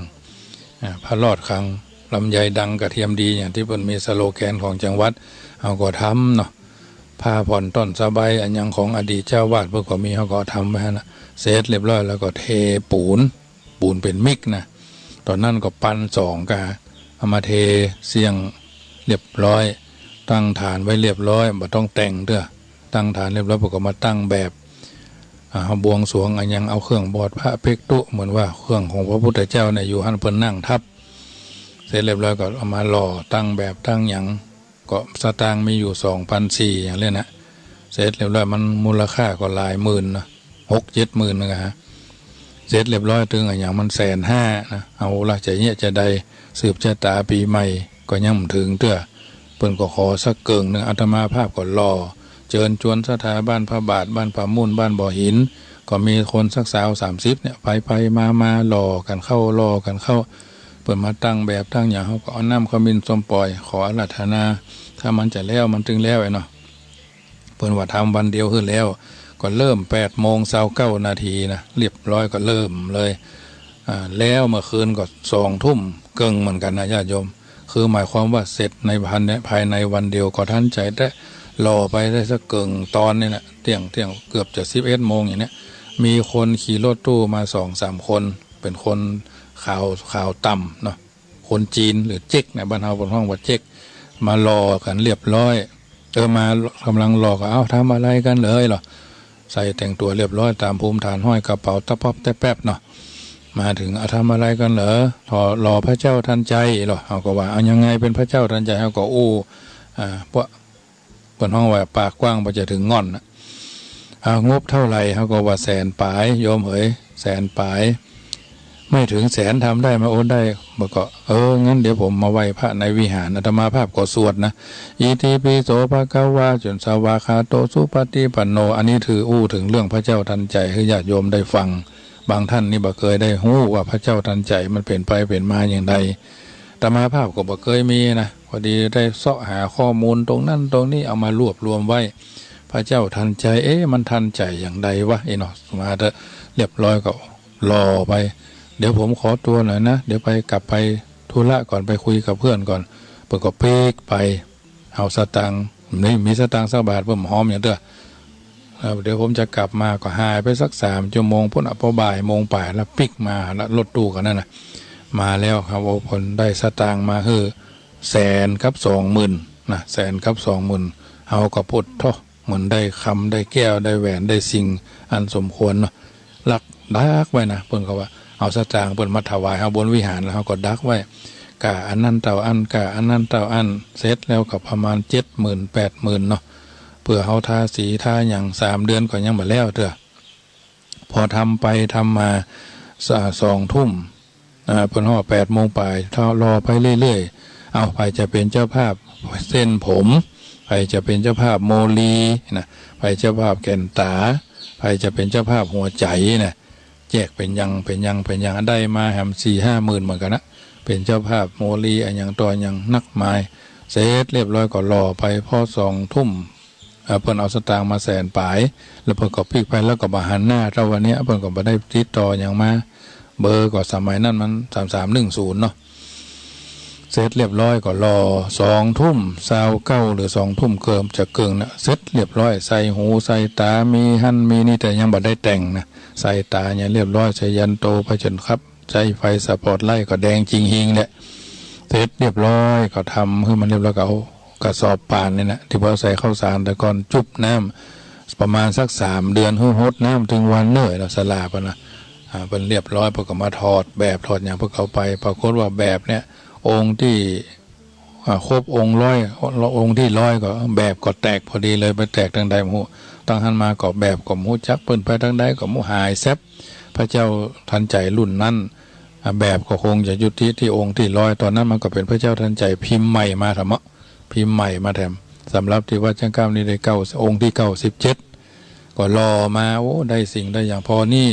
พระรอดครั้งลำไยดังกระเทียมดีอย่างที่เพิ่นมีสโลแกนของจังหวัดเขาก็ทำเนาะผ้าผ่อนต้นสบายอันยังของอดีตเจ้าวาดเพิ่นก็มีเขาก็ทำไว้นะเสร็จเรียบร้อยแล้วก็เทปูนเป็นมิกนะตอนนั้นก็ปั้น2 กาเอามาเทเสียงเรียบร้อยตั้งฐานไว้เรียบร้อยบ่ต้องแต่งเด้อตั้งฐานเรียบร้อยก็มาตั้งแบบบวงสรวงอันยังเอาเครื่องบอดพระเพ็กตุเหมือนว่าเครื่องของพระพุทธเจ้าเนี่ยอยู่หันเพิ่นนั่งทับเสร็จเรียบร้อยก็เอามาหล่อตั้งแบบตั้งอย่างก็สตางค์มีอยู่2,400อย่างเนี้ยนะเสร็จเรียบร้อยมันมูลค่าก็หลายหมื่นนะ6-7 หมื่นนะฮะเสร็จเรียบร้อยถึงอย่างมัน150,000นะเอาละจะเนี้ยจะได้สืบชะตาปีใหม่ก็ยังไม่ถึงเตื้อเพิ่นก็ขอสักเกิงหนึ่งอาตมาภาพก็รอเชิญชวนสถาบ้านพระบาทบ้านป่ามุ่นบ้านบ่อหินก็มีคนสัก30เนี่ยไปมาหล่อกันเข้ารอกันเข้าเปิดมาตั้งแบบตั้งอย่างเขาก็เอาน้ำขมิ้นส้มปล่อยขออาราธนาถ้ามันจะแล้วมันถึงแล้วไอ้เนาะเปิดว่าทำวันเดียวขึ้นแล้วก็เริ่ม8:29 นาทีนะเรียบร้อยก็เริ่มเลยแล้วเมื่อคืนก็20:00 นเกิงเหมือนกันนะญาติโยมคือหมายความว่าเสร็จในภายในวันเดียวก็ทันใจได้รอไปได้สักเกิงตอนนี่แหละเที่ยงเกือบจะ11 โมงอย่างนี้มีคนขี่รถตู้มา2-3 คนเป็นคนข่าวต่ำเนาะคนจีนหรือเจ๊กในบ้านเราบนห้องว่าเจ๊กมารอกันเรียบร้อยมากำลังรอก็ทำอะไรกันเลยเหรอใส่แต่งตัวเรียบร้อยตามภูมิฐานห้อยกระเป๋าตะป๊อบแต่แป๊บเนาะมาถึงทำอะไรกันเหรอรอพระเจ้าทันใจเหรอเขาก็ว่ายังไงเป็นพระเจ้าทันใจเขาก็พวกบนห้องว่าปากกว้างพอจะถึงง่อนนะงบเท่าไหร่เขาก็ว่า100,000 ปลายโยมเอ๋ย100,000 ปลายไม่ถึง100,000ทำได้มาโอนได้บอกก็งั้นเดี๋ยวผมมาไหว้พระในวิหารอาตมาภาพก็สวดนะอิติปิโสภะคะวะจนสวากขาโตสุปฏิปันโนอันนี้ถือถึงเรื่องพระเจ้าทันใจให้ญาติโยมได้ฟังบางท่านนี่บ่เคยได้ฮู้ว่าพระเจ้าทันใจมันเป็นไปเป็นมาอย่างไรอาตมาภาพก็บ่เคยมีนะพอดีได้เสาะหาข้อมูลตรงนั้นตรงนี้เอามารวบรวมไว้พระเจ้าทันใจมันทันใจอย่างใดวะเนาะมาเรียบร้อยก็รอไปเดี๋ยวผมขอตัวหน่อยนะเดี๋ยวไปกลับไปธุระก่อนไปคุยกับเพื่อนก่อนเปิดก็เป๊กไปเอาสตางค์นี่มีสตางค์20 บาทเพิ่มหอมอย่างเด้อเดี๋ยวผมจะกลับมาก็หายไปสัก3 ชั่วโมงพุ่นบ่ายโมงป่ายแล้วปิกมาแล้วรถตู้กันนั่นนะมาแล้วครับว่าผลได้สตางค์มาคือ120,000นะ120,000เอากระพุทธเหมือนได้คำได้แก้วได้แหวนได้สิ่งอันสมควรเนาะลักดักไว้นะเพิ่นก็ว่าเอาสตางค์เพิ่นมาถวายเอาบนวิหารแล้วเขาก็ดักไว้กะอันนั้นเต่าอันกะอันนั้นเต่าอันเสร็จแล้วก็ประมาณ70,000-80,000เนาะเพื่อเขาทาสีทาอย่าง3 เดือนก็ยังบ่แล้วเด้อพอทำไปทำมา20:00 นเพิ่นฮอด8 โมงปลายรอไปเรื่อยๆเอาไปจะเป็นเจ้าภาพเส้นผมไปจะเป็นเจ้าภาพโมลีนะไปเจ้าภาพแก่นตาไปจะเป็นเจ้าภาพหัวใจนะแยกเป็นยังได้มาแหม4-5 หมื่นเหมือนกันนะเป็นเจ้าภาพโมลีอันยังตัวยังนักไม้เสร็จเรียบร้อยก็รอไปพอ20:00 นเพิ่นเอาสตางค์มา100,000 ปลายแล้วเพิ่นก็พลิกไปแล้วก็มาหันหน้าเราวันนี้เพิ่นก็บ่ได้ติดต่ออย่างมาเบอร์ก็สมัยนั้นมัน3310เนาะเสร็จเรียบร้อยก็รอ20:29หรือ20:00 นเกิมจะเกิงนะเสร็จเรียบร้อยใส่หูใส่ตามีหั่นมีนี่แต่ยังบ่ได้แต่งนะใส่ตาเนี่ยเรียบร้อยใส่ยันโตไปจนครับใจไฟสปอตไลท์ก็แดงจริงหิงแหละเสร็จเรียบร้อยก็ทำให้มันเรียบร้อยก็เอากระสอบป่านนี่นะที่ว่าใส่ข้าวสารแต่ก่อนจุบน้ำประมาณสัก3 เดือนหดน้ำถึงวันเนื่อยเราสลาปนะ เป็นเรียบร้อยพวกก็มาถอดแบบถอดอย่างพวกเขาไปปรากฏว่าแบบเนี่ยองค์ที่ครบองค์องค์ที่ก็แบบก็แตกพอดีเลยไปแตกทางใดหมู่ตั้งหันมาก็แบบก็หมู่จักเปิ้นไปทางใดก็หมู่หายแซบพระเจ้าทันใจรุ่นนั้นแบบก็คงจะยุติที่องค์ที่ตอนนั้นมันก็เป็นพระเจ้าทันใจพิมพ์ใหม่มาธรรมะพิมพ์ใหม่มาแถมสำหรับที่วัดจังก้าวนี้ได้องค์ที่97ก็รอมาโอ้ได้สิ่งได้อย่างพอนี่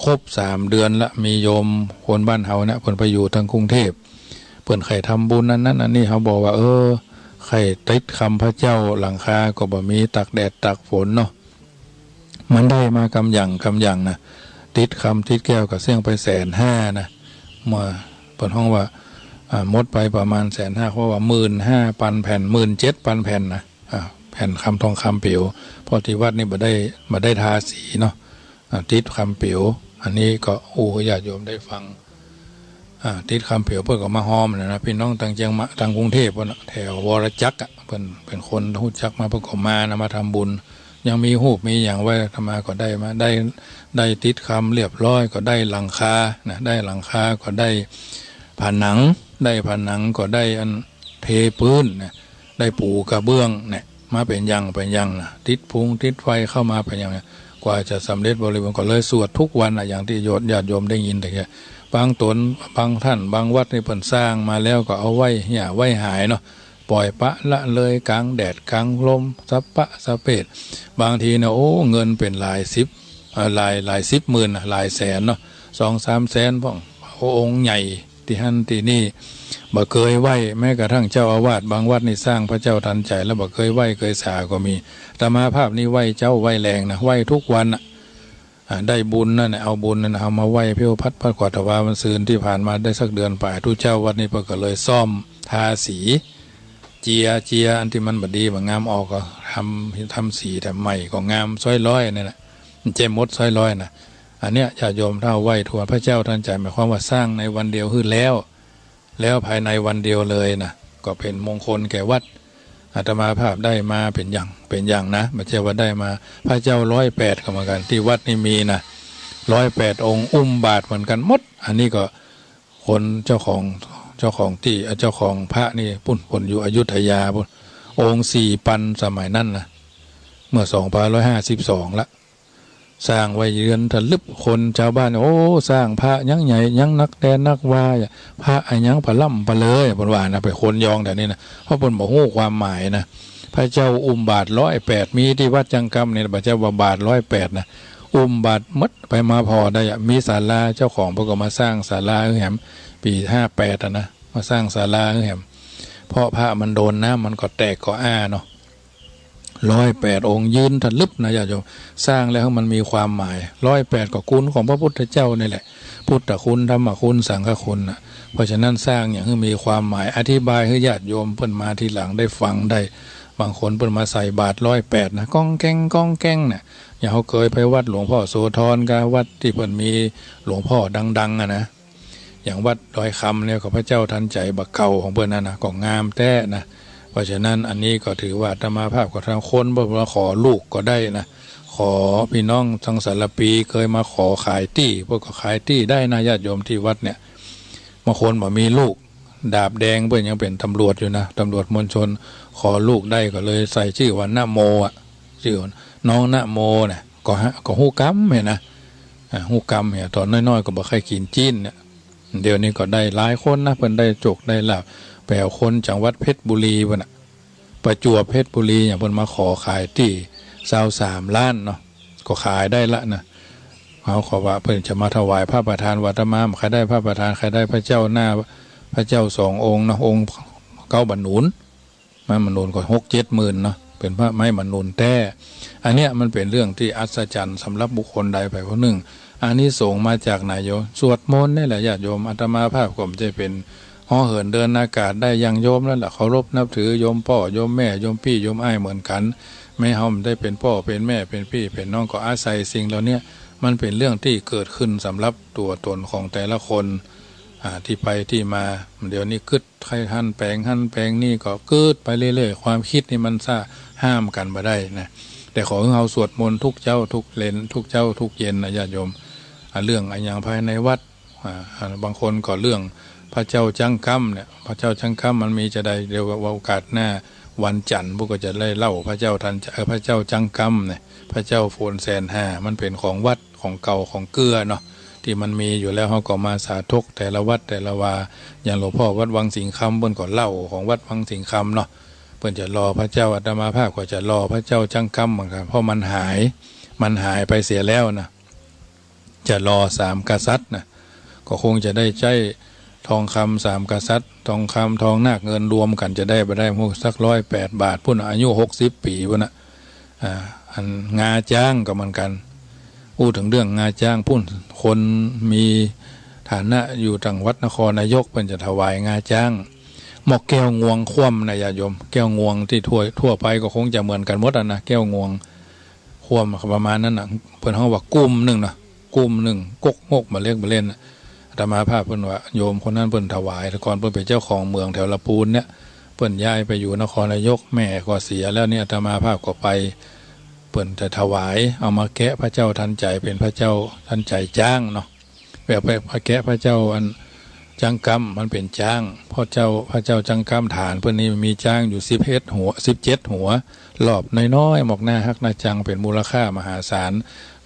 ครบ3 เดือนละมีโยมคนบ้านเฮาเนี่ยเพิ่นไปอยู่ทางกรุงเทพเพิ่นไข่ทำบุญนั้นอันนี้เขาบอกว่าไข่ติดคำพระเจ้าหลังคาก็บ่มีตักแดดตักฝนเนาะมันได้มากำอย่างนะติดคำติดแก้วกับเสี่ยงไป150,000นะมาเปิดห้องว่ามดไปประมาณ150,000เพราะว่า15,000 แผ่น17,000 แผ่นนะแผ่นคำทองคำเปียวเพราะที่วัดนี่บ่ได้ทาสีเนาะติดคำเปียวอันนี้ก็ญาติโยมได้ฟังติดคำเปียวเพื่อก็มาหอมนะพี่น้องต่างจังหวัดต่างกรุงเทพแถววรจักรเป็นคนหูจักมาประกอบมานะมาทำบุญยังมีหูปมีอย่างไว้ธรรมาก็ได้มาได้ติดคำเรียบร้อยก็ได้หลังคานะได้หลังคาก็ได้ผนังก็ได้อันเทพื้นนะได้ปูกระเบื้องเนี่ยมาเป็นยังนะติดพุงติดไฟเข้ามาเป็นยังนะกว่าจะสำเร็จบริบูรณ์ก็เลยสวดทุกวันนะอย่างที่ญาติโยมได้ยินแต่แค่บางตนบางท่านบางวัดในเพิ่นสร้างมาแล้วก็เอาไว้หายเนาะปล่อยปะละเลยกลางแดดกลางลมสับปะสะเปดบางทีเนี่ยเงินเป็นหลาย10หมื่นหลายแสนเนาะ2-3 แสนพ่ององค์ใหญ่ที่หั่นที่นี่บ่เคยไหวแม้กระทั่งเจ้าอาวาสบางวัดนี่สร้างพระเจ้าทันใจแล้วบ่เคยไหวเคยสาก็มีแต่มาภาพนี้ไหวเจ้าไหวแรงนะไหวทุกวันได้บุญนั่นเอาบุญนั่นเอามาไหวเพียวพัดกวาดถวามันซืนที่ผ่านมาได้สักเดือนป่ายทุกเจ้าวัดนี้ก็เลยซ่อมทาสีเจียอันที่มันบดีบางงามออกก็ทำสีแต่ใหม่ก็งามซ้อยร้อยนี่แหละเจมดซ้อยร้อยนะอันเนี้ยญาติโยมเท่าไหวทัวพระเจ้าทันใจหมายความว่าสร้างในวันเดียวขึ้นแล้วภายในวันเดียวเลยนะก็เป็นมงคลแก่วัดอาตมาภาพได้มาเป็นอย่างนะไม่ใช่ว่าได้มาพระเจ้า108ก็เหมือนกันที่วัดนี่มีนะ108 องค์อุ้มบาทเหมือนกันหมดอันนี้ก็คนเจ้าของที่เจ้าของพระนี่ปุ่นอยู่อยุธยาปุ่นองค์4 ปันสมัยนั้นนะเมื่อ2552ละสร้างไว้เยือนทะลึบคนชาวบ้านสร้างพระยังใหญ่ยังนักแดนนักว่าพระยังปะล่ำปะเลยปนว่านะไปคนยองแต่นี่นะเพราะปนบอกฮู้ความหมายนะพระเจ้าอุ้มบาท108มีที่วัดจังกำเนี่ยพระเจ้าว่าบาท108นะอุ้มบาทมัดไปมาพอได้มีศาลาเจ้าของพวกก็มาสร้างศาลาแหมปี58นะมาสร้างศาลาแหมเพราะพระมันโดนน้ำมันก็แตกก็เนาะ108 องค์ยืนทะลึบนะญาติโยมสร้างแล้วมันมีความหมาย108ก็คุณของพระพุทธเจ้านี่แหละพุทธคุณธรรมคุณสังฆคุณนะเพราะฉะนั้นสร้างอย่างที่มีความหมายอธิบายให้ญาติโยมเพิ่นมาทีหลังได้ฟังได้บางคนเพิ่นมาใส่บาตร108นะก้องแก้งเนี่ยอย่างเขาเคยไปวัดหลวงพ่อโสธรกับวัดที่เพิ่นมีหลวงพ่อดังๆนะอย่างวัดดอยคำเนี่ยก็พระเจ้าทันใจบักเก่าของเพิ่นนั่นนะก็งามแท้นะเพราะฉะนั้นอันนี้ก็ถือว่าธรรมาภาพกับทางคนบอกว่าขอลูกก็ได้นะขอพี่น้องทางสารปีเคยมาขอขายตี้พวกก็ขายตี้ได้นะญาติโยมที่วัดเนี่ยบางคนบอกมีลูกดาบแดงเพื่อนยังเป็นตำรวจอยู่นะตำรวจมวลชนขอลูกได้ก็เลยใส่ชื่อว่านะโมชื่อน้องนะโมเนี่ยก็ฮู้กำเห็นนะฮู้กำเนี่ยตอนน้อยๆก็บอกใครกินจีนเนี่ยเดี๋ยวนี้ก็ได้หลายคนนะเพิ่นได้จกได้ลาบแปลคนจังหวัดเพชรบุรีพุ่นน่ะประจวบเพชรบุรีอย่างเพิ่นมาขอขายที่23 ล้านเนาะก็ขายได้ละนะเขาขอว่าเพิ่นจะมาถวายพระประธานวัดมาใครได้พระประธานใครได้พระเจ้าหน้าพระเจ้า2 องค์นะองค์เก้าบรรนุนมันบรรนุนก็6-7 หมื่นเนาะเป็นพระไม้บรรนุนแต่อันเนี้ยมันเป็นเรื่องที่อัศจรรย์สำหรับบุคคลใดไปคนหนึ่งอันนี้ส่งมาจากไหนโยสวดมนต์นี่แหละญาติโยมอาตมาภาพก็จะเป็นห่อเหินเดินอากาศได้ยังโยมนั่นแหละเคารพนับถือโยมพ่อโยมแม่โยมพี่โยมอ้ายเหมือนกันไม่เฮาได้เป็นพ่อเป็นแม่เป็นพี่เป็นน้องก็อาศัยสิ่งเหล่านี้มันเป็นเรื่องที่เกิดขึ้นสำหรับตัวตนของแต่ละคนที่ไปที่มาเดี๋ยวนี้กึดใครหั่นแปลงนี่ก็เกิดไปเรื่อยๆความคิดนี่มันห้ามกันมาได้นะแต่ขอให้เราสวดมนต์ทุกเจ้าทุกเลนทุกเจ้าทุกเย็นนะญาติโยม เรื่องอย่างภายในวัดบางคนก็เรื่องพระเจ้าจังกัมเนี่ยพระเจ้าจังกัมมันมีจะได้เดี๋ยวโอกาสหน้าวันจันทร์พวกก็จะได้เล่าพระเจ้าพระเจ้าจังกัมเนี่ยพระเจ้าโฟนแสนห้ามันเป็นของวัดของเก่าของเกลือเนาะที่มันมีอยู่แล้วเขาก็มาสาธกแต่ละวัดแต่ละวาอย่างหลวงพ่อวัดวังสิงห์คำเพิ่นก็เล่าของวัดวังสิงห์คำเนาะเพิ่นจะรอพระเจ้าอาตมาภาพก็จะรอพระเจ้าจังกัมเหมือนกันเพราะมันหายไปเสียแล้วนะจะรอ3 กษัตริย์นะก็คงจะได้ใช้ทองคำ3 กษัตริย์ทองคำทองนาคเงินรวมกันจะได้ไปได้พวกสัก108 บาทพุ่นอายุ60 ปีพุ่นนะอันงาจ้างก็เหมือนกันพูดถึงเรื่องงาจ้างพุ่นคนมีฐานะอยู่จังหวัดนครนายกเป็นจะถวายงาจ้างหมอกแก้วงวงคว่ำนะญาติโยมแก้วงวงที่ทั่วไปก็คงจะเหมือนกันหมดนะแก้วงวงคว่ำประมาณนั้นนะเพิ่นเขาว่ากุ้มหนึ่งนะกุ้มหนึ่งกกงกมาเรียกมาเล่นอาตมาภาพเพิ่นว่าโยมคนนั้นเพิ่นถวายแต่ก่อนเพิ่นเป็นเจ้าของเมืองแถวละปูนเนี่ยเพิ่นย้ายไปอยู่นครนายกแม่ก็เสียแล้วเนี่ยอาตมาภาพก็ไปเพิ่นจะถวายเอามาแกะพระเจ้าทันใจเป็นพระเจ้าทันใจจ้างเนาะแบบไปแกะพระเจ้าอันจังกัมมันเป็นจ้างพระเจ้าจังกัมฐานเพิ่นนี่มีจ้างอยู่11 หัว17 หัวรอบน้อยๆหมอกหน้าฮักหน้าจังเป็นมูลค่ามหาศาล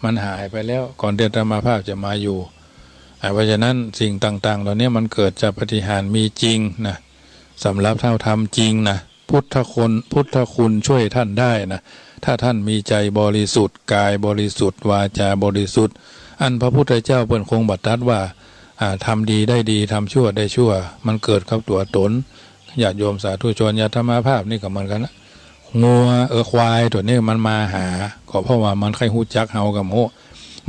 มันหายไปแล้วก่อนเดือนอาตมาภาพจะมาอยู่เพราะฉะนั้นสิ่งต่างๆเหล่านี้มันเกิดจากปาฏิหาริย์มีจริงนะสำหรับเท่าทำจริงนะพุทธคุณช่วยท่านได้นะถ้าท่านมีใจบริสุทธิ์กายบริสุทธิ์วาจาบริสุทธิ์อันพระพุทธเจ้าเปิ้นคงบัตรทัดว่าทำดีได้ดีทำชั่วได้ชั่วมันเกิดกับตัวตนญาติโยมสาธุชนญาติธรรมภาพนี่ก็เหมือนกันนะงัวควายตัวนี้มันมาหาก็เพราะว่ามันใครหูจักเฮากับโม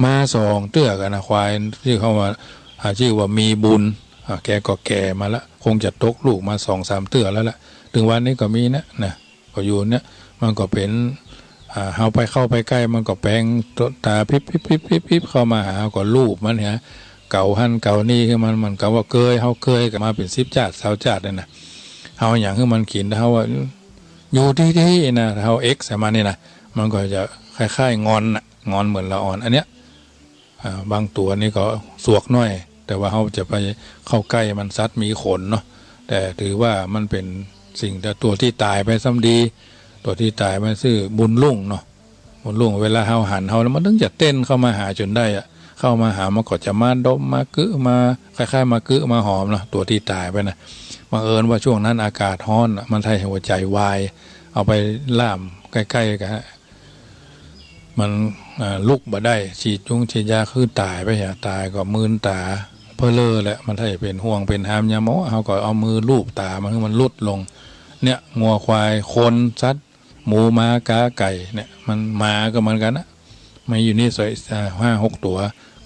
มา2 เตื้อกันนะควายที่เขาว่าชื่อว่ามีบุญแกก็แก่มาละคงจะตกลูกมา2-3 เตื้อแล้วล่ะถึงวันนี้ก็มีนะก็อยู่เนี่ยมันก็เป็นเฮาไปเข้าไปใกล้มันก็แปลงตาพิบเข้ามาหาก็รูปมันเนี่ยเก่าหันเก่านี่คือมันก็ว่าเกยกันมาเป็น10 จาด20 จาดเลยนะเฮาอย่างคือมันขินเฮาว่าอยู่ที่นะเฮาเอ็กซ์มานี่นะมันก็จะคล้ายๆงอนเหมือนละอ่อนอันเนี้ยบางตัวนี่ก็สวกน้อยแต่ว่าเขาจะไปเข้าใกล้มันซัดมีขนเนาะแต่ถือว่ามันเป็นสิ่งแต่ตัวที่ตายไปซ้ำดีตัวที่ตายมันชื่อบุญลุ่งเนาะบุญลุ่งเวลาเขาหันเขาแล้วมันถึงจะเต้นเข้ามาหาจนได้อะเข้ามาหามันก็จะมาดมมากึมาคล้ายๆมากึมาหอมเนาะตัวที่ตายไปนะบังเอิญว่าช่วงนั้นอากาศร้อนมันทำให้หัวใจวายเอาไปล่ามใกล้ๆกันมันลุกบ่ได้ฉีดยาคือตายไปฮะตายก็มืนตาเพ้อเล่อแหละมันถ้าเป็นห่วงเป็นหามยาหมอเขาก็เอามือลูบตามันลุดลงเนี่ยงัวควายคนสัตว์หมูม้ากาไก่เนี่ยมันมาก็เหมือนกันนะไม่อยู่นี่สวย5-6 ตัว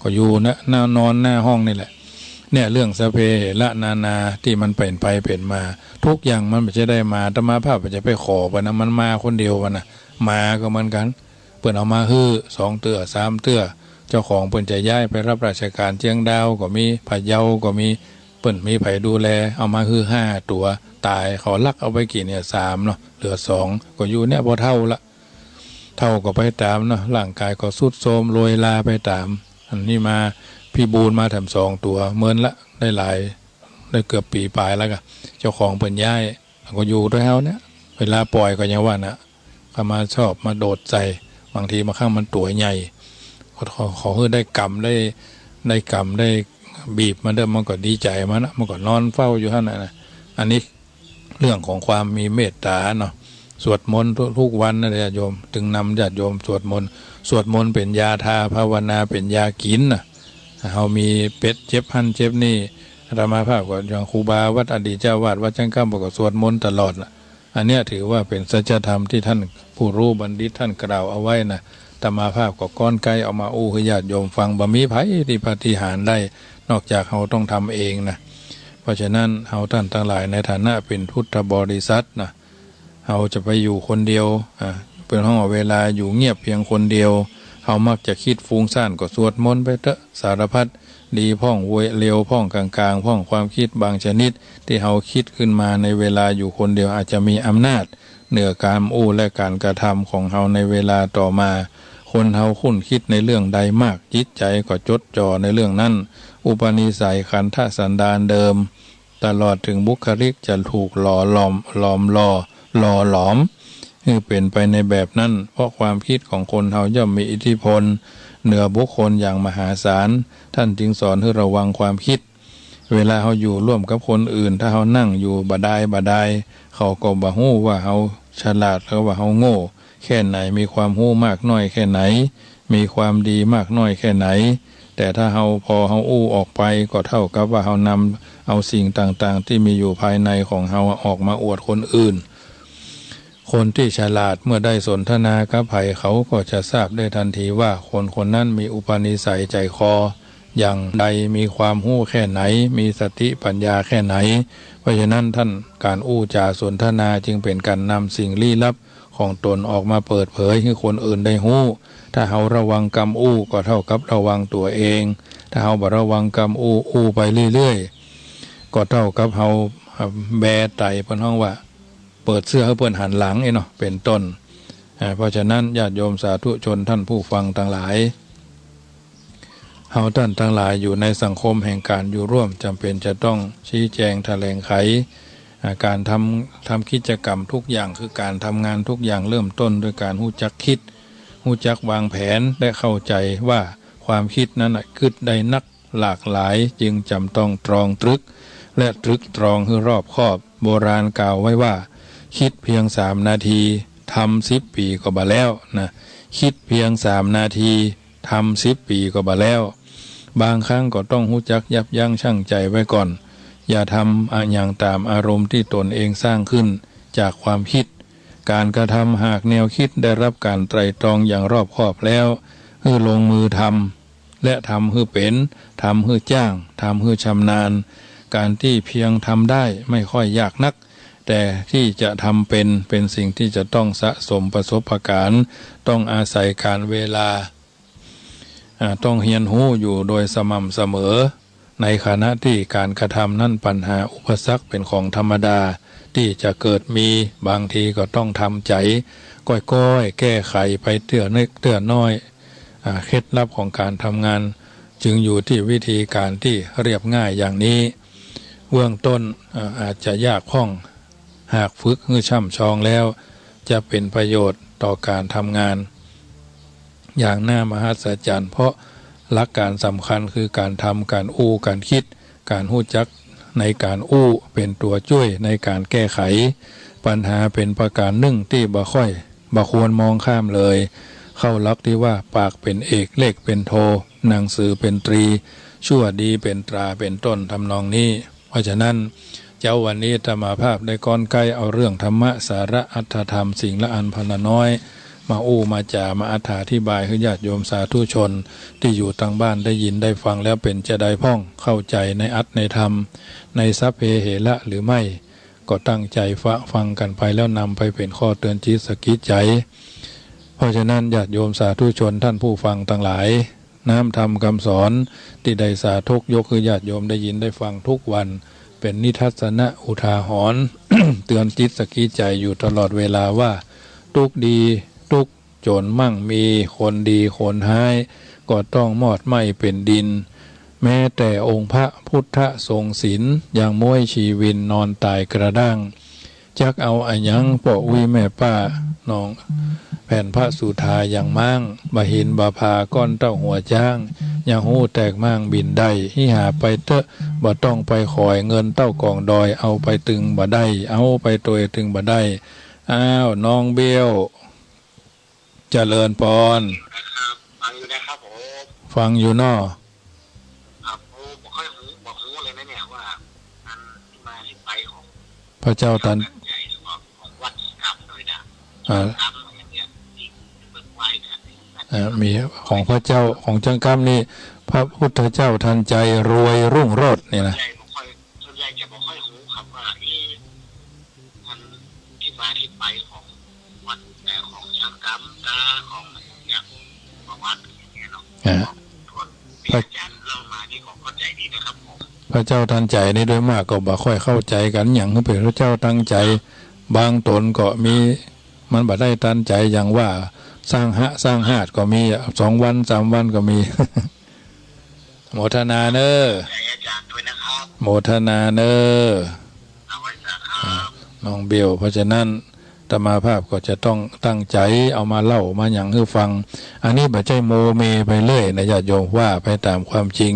ก็อยู่นะนอนหน้าห้องนี่แหละเนี่ยเรื่องสเพละนาที่มันเป็นไปเป็นมาทุกอย่างมันไม่ใช่ได้มาธรรมาภาพจะไปขอไปนะมันมาคนเดียววะนะมาก็เหมือนกันเปิ่นเอามา2 เตื้อ3 เตื้อเจ้าของเปิ่นจะย้ายไปรับราชการเชียงดาวก็มีพะเยาก็มีเปิ่นมีไผดูแลเอามา5 ตัวตายเขาลักเอาไปกี่เนี่ย3เนาะเหลือ2ก็อยู่เนี่ยพอเท่าละเท่าก็ไปตามเนาะร่างกายก็สุดโทรมโรยลาไปตามอันนี้มาพี่บูนมาทำ2 ตัวเมินละได้เกือบปีปลายแล้วก็เจ้าของเปิ่นย้ายก็อยู่ด้วยเฮาเนี่ยเวลาปล่อยก็ยังว่านะก็มาชอบมาโดดใจบางทีมาข้างมันตัวใหญ่ขอให้ได้กำได้กำได้บีบมันเดิมมันก็ดีใจมันก็นอนเฝ้าอยู่ท่านนะอันนี้เรื่องของความมีเมตตาเนาะสวดมนต์ทุกวันนะญาติโยมถึงนำญาติโยมสวดมนต์เป็นยาทาภาวนาเป็นยากินนะเขามีเป็ดเจ็บหันเจ็บนี่อาตมาภาพก็อย่างครูบาวัดอดีตเจ้าวาดวัดจังกัมบอกสวดมนต์ตลอดอันเนี้ยถือว่าเป็นสัจธรรมที่ท่านผู้รู้บัณฑิตท่านกล่าวเอาไว้นะธรรมาภาพก็ก้อนไกลเอามาให้ญาติโยมฟังบ่มีไผที่ปาฏิหาริย์ได้นอกจากเราต้องทำเองนะเพราะฉะนั้นเราท่านทั้งหลายในฐานะเป็นพุทธบริษัทนะเราจะไปอยู่คนเดียวเป็นห้องเวลาอยู่เงียบเพียงคนเดียวเรามักจะคิดฟุ้งซ่านก็สวดมนต์ไปเถอะสารพัดดีพ่องเวเร็วพ่องกลางพ่องความคิดบางชนิดที่เราคิดขึ้นมาในเวลาอยู่คนเดียวอาจจะมีอำนาจเหนือการและการกระทำของเราในเวลาต่อมาค คนเฮาคุ้นคิดในเรื่องใดมากจิตใจก็จดจ่อในเรื่องนั้นอุปนิสัยขันธสันดานเดิมตลอดถึงบุคลิกจะถูกหล่อหลอมคือเป็นไปในแบบนั้นเพราะความคิดของคนเฮาย่อมมีอิทธิพลเหนือบุคคลอย่างมหาศาลท่านจึงสอนให้ระวังความคิดเวลาเฮาอยู่ร่วมกับคนอื่นถ้าเฮานั่งอยู่บดายเขาก็บ่ฮู้ว่าเฮาฉลาดหรือว่าเฮาโง่แค่ไหนมีความรู้มากน้อยแค่ไหนมีความดีมากน้อยแค่ไหนแต่ถ้าเฮาพอเฮาอู้ออกไปก็เท่ากับว่าเฮานำเอาสิ่งต่างๆที่มีอยู่ภายในของเฮาออกมาอวดคนอื่นคนที่ฉลาดเมื่อได้สนทนากับไผเขาก็จะทราบได้ทันทีว่าคนคนนั้นมีอุปนิสัยใจคออย่างใดมีความรู้แค่ไหนมีสติปัญญาแค่ไหนเพราะฉะนั้นท่านการอู้จาสนทนาจึงเป็นการนำสิ่งลี้ลับของตนออกมาเปิดเผยให้คนอื่นได้รู้ถ้าเฮาระวังกรรมอู้ก็เท่ากับระวังตัวเองถ้าเฮาบ่ระวังกรรมอู้ไปเรื่อยๆก็เท่ากับเฮาแบไตเพิ่นฮ้องว่าเปิดเสื้อให้เพิ่นหันหลังเนาะเป็นต้นเพราะฉะนั้นญาติโยมสาธุชนท่านผู้ฟังทั้งหลายเฮาท่านทั้งหลายอยู่ในสังคมแห่งการอยู่ร่วมจำเป็นจะต้องชี้แจงแถลงไขการทำกิจกรรมทุกอย่างคือการทำงานทุกอย่างเริ่มต้นด้วยการรู้จักคิดรู้จักวางแผนและเข้าใจว่าความคิดนั้นคิดได้นักหลากหลายจึงจำต้องตรองตรึกและตรึกตรองให้รอบคอบโบราณกล่าวไว้ว่าคิดเพียง3 นาทีทำ10 ปีก็บ่แล้วนะคิดเพียง3 นาทีทำ10 ปีก็บ่แล้วบางครั้งก็ต้องรู้จักยับยั้งชั่งใจไว้ก่อนอย่าทำอย่างตามอารมณ์ที่ตนเองสร้างขึ้นจากความคิดการกระทำหากแนวคิดได้รับการไตร่ตรองอย่างรอบคอบแล้วให้ลงมือทำและทำให้เป็นทำให้จ้างทำให้ชำนาญการที่เพียงทำได้ไม่ค่อยยากนักแต่ที่จะทำเป็นสิ่งที่จะต้องสะสมประสบการณ์ต้องอาศัยการเวลาต้องเรียนรู้อยู่โดยสม่ำเสมอในขณะที่การกระทำนั้นปัญหาอุปสรรคเป็นของธรรมดาที่จะเกิดมีบางทีก็ต้องทำใจก้อยๆแก้ไขไปเตื้อเล็กเตื้อน้อยเคล็ดลับของการทำงานจึงอยู่ที่วิธีการที่เรียบง่ายอย่างนี้เบื้องต้นอาจจะยากพ้องหากฝึกให้ช่ำชองแล้วจะเป็นประโยชน์ต่อการทำงานอย่างน่ามหัศจรรย์เพราะหลักการสำคัญคือการทำการอู้การคิดการรู้จักในการอู้เป็นตัวช่วยในการแก้ไขปัญหาเป็นประการหนึ่งที่บ่ควรมองข้ามเลยเข้าลักที่ว่าปากเป็นเอกเลขเป็นโทหนังสือเป็นตรีชั่วดีเป็นตราเป็นต้นทำนองนี้เพราะฉะนั้นเจ้าวันนี้ธรรมภาพได้ก้อนใกล้เอาเรื่องธรรมะสาระอัตถธรรมสิ่งละอันพนน้อยมาอู้มาจ่ามาอธิบายให้ญาติโยมสาธุชนที่อยู่ทางบ้านได้ยินได้ฟังแล้วเป็นจะได้พ้องเข้าใจในอัตในธรรมในสัพเพเหระหรือไม่ก็ตั้งใจฟังกันไปแล้วนำไปเป็นข้อเตือนจิตสกิจใจเพราะฉะนั้นญาติโยมสาธุชนท่านผู้ฟังทั้งหลายน้ำธรรมคำสอนที่ได้สาธกยกคือญาติโยมได้ยินได้ฟังทุกวันเป็นนิทัศนะอุทาหรณ์ เตือนจิตสกิจใจอยู่ตลอดเวลาว่าทุกดีทุกจนมั่งมีคนดีคนหายก็ต้องมอดไหม้เป็นดินแม้แต่องค์พระพุทธทรงศีลอย่างม้วยชีวินนอนตายกระด้างจักเอาอันยังปอกวิแม่ป้าน้องแผ่นพระสุธาอย่างมั่งบะหินบาพาก้อนเต้าหัวจ้างอย่างหูแตกมั่งบินได้ที่หาไปเตอะบ่ต้องไปขอยเงินเต้ากองดอยเอาไปตึงบ่ได้เอาไปตัวตึงบ่ได้อ้าวน้องเบี้ยวเจริญพร
ฟังอยู่นะครับผม
ฟังอยู่นอ
ครับผมบอกรู้เลยนะเนี่ยว่าอันมาที่ไปของ
พระเจ้าตัน
ใหญ่ของวัดกรรมโดยนะกรรมเนี่ยที่เปิดไว้นะ
มีของพระเจ้าของจังกรรมนี่พระพุทธเจ้าทันใจรวยรุ่งโรจน์นี่นะ
ส่วนใหญ่จะบอกค่อยรู้ครับว่ามันที่มาที่ไปของวัดแต่ของจังกรรมนะของอย่างประวัติอย่างเงี้ยเนาะพระอาจารย์เล่ามาที่ของเข้าใจดีนะครับผม
พระเจ้าทันใจนี่โดยมากก็บ่ค่อยเข้าใจกันอย่างที่พระเจ้าตั้งใจบางตนก็มีมันบ่ได้ตั้งใจอย่างว่า สร้างหาดก็มี2 วัน3 วันก็มี โมทนาเนอ
อาจารย์ด้วยนะครับ
โมทนาเนอ
เอาไว้นะครับ
น้องเบลเพราะฉะนั้นธรรมาภาพก็จะต้องตั้งใจเอามาเล่ามาอย่างให้ฟังอันนี้บ่ใช่โมเมไปเรื่อยนะญาติโยมว่าไปตามความจริง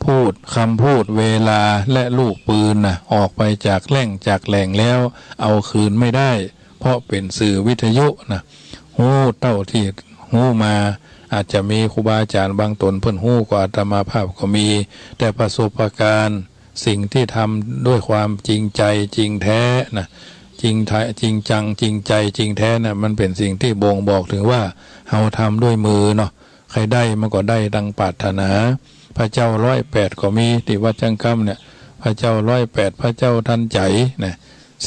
พูดคำพูดเวลาและลูกปืนนะออกไปจากแหล่งแล้วเอาคืนไม่ได้เพราะเป็นสื่อวิทยุนะหู้เต้าที่หู้มาอาจจะมีครูบาอาจารย์บางตนเพิ่นหู้กว่าอาตมาภาพก็มีแต่ประสบการณ์สิ่งที่ทำด้วยความจริงใจจริงแท้นะจริงจังจริงใจจริงแท้นะมันเป็นสิ่งที่บ่งบอกถึงว่าเราทำด้วยมือเนาะใครได้มันก็ได้ดังปรารถนาพระเจ้า108ก็มีที่วัดจังกำเนี่ยพระเจ้า108พระเจ้าทันใจนะ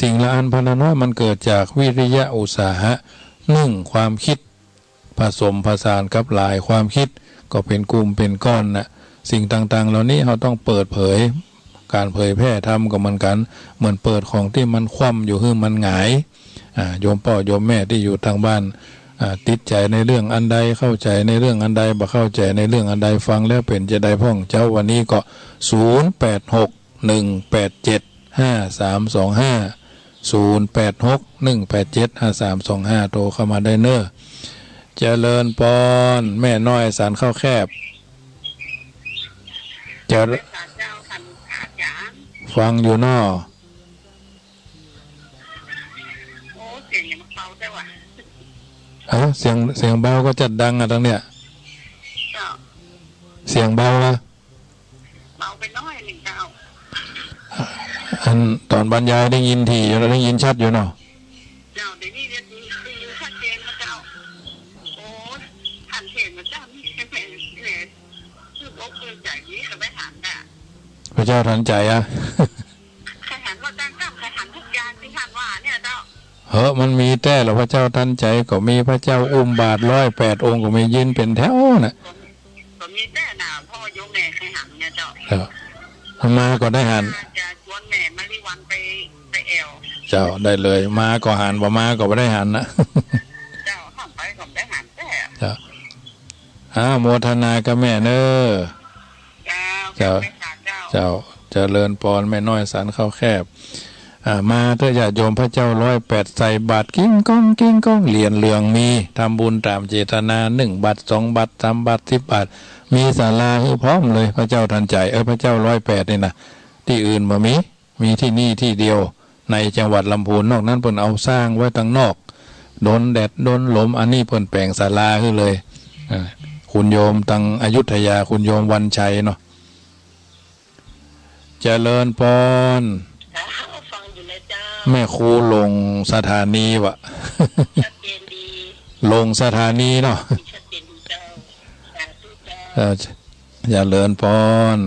สิ่งละอันพันละน้อยมันเกิดจากวิริยะอุตสาหะความคิดผสมผสานกับหลายความคิดก็เป็นกลุ่มเป็นก้อนนะสิ่งต่างๆเหล่านี้เราต้องเปิดเผยการเผยแพร่ธรรมก็เหมือนกันเหมือนเปิดของที่มันคว่ำอยู่คือมันหงายโยมพ่อโยมแม่ที่อยู่ทางบ้านติดใจในเรื่องอันใดเข้าใจในเรื่องอันใดบ่เข้าใจในเรื่องอันใดฟังแล้วเป็นจะได้พ่องเจ้าวันนี้ก็0861875325 โทรเข้ามาได้เนอะเจริญปอนแม่น้อยสารข้าวแคบจะฟังอยู่นอ
โอ้เสียงยังเบาได้ว่ะ
เสียงเบาก็จัดดังทั้งเนี่ยเสียงเบาละ
เบาไปน้อยหนึ่งเจ้า
ตอนบรรยายได้ยินถี่อยู่แล้วได้ยินชัดอยู่เนาะ
เจ้าเดี๋ยวนี้ได้ยินชัดเจนนะเจ้าโอ้ทันเห็นนะเจ้านี่แม่คือโอ้คือใจนี้เขาไม่หันอ่ะ
พระเจ้าทันใจ
ใครหันว่าจ้างกล้ามใครหันทุกอย่างที่หันว่าเนี่ยเจ้า
มันมีแต่หรอพระเจ้าทันใจก็มีพระเจ้าอุ้มบาท108 องค์ก็มียืนเป็นแถวน่ะ
ก็มีแต่น่ะพ่อโยมแม่ใครหันเนี่ยเจ้
ามาก็ได้หัน
จะชวนแม่มาริวันไปแอว
เจ้าได้เลยมาก็หันบ่มาก็ไม่ได้หันนะ
เจ้าทำไปก็ได้หันแต่
เจ้าโมทนากับแม่เนอเจ้าเจริญปอนแม่น้อยสารข้าวแคบมาเถอะญาติโยมพระเจ้า108ใส่บาทกิ้งก้องเหรียญเหลืองมีทำบุญตามเจตนา1 บาท2 บาท3 บาท10 บาทมีศาลาคือพร้อมเลยพระเจ้าทันใจพระเจ้า108นี่นะที่อื่นบ่มีที่นี่ที่เดียวในจังหวัดลำพูนนอกนั้นเพิ่นเอาสร้างไว้ตั้งนอกโดนแดดโดนลมอันนี้เพิ่นแปลงศาลาขึ้นเลยคุณโยมตั้งอยุธยาคุณโยมวันชัยเนาะเจริญปอนแม่ครูลงสถานีวะลงสถานีเนาะอย่าเลินปอน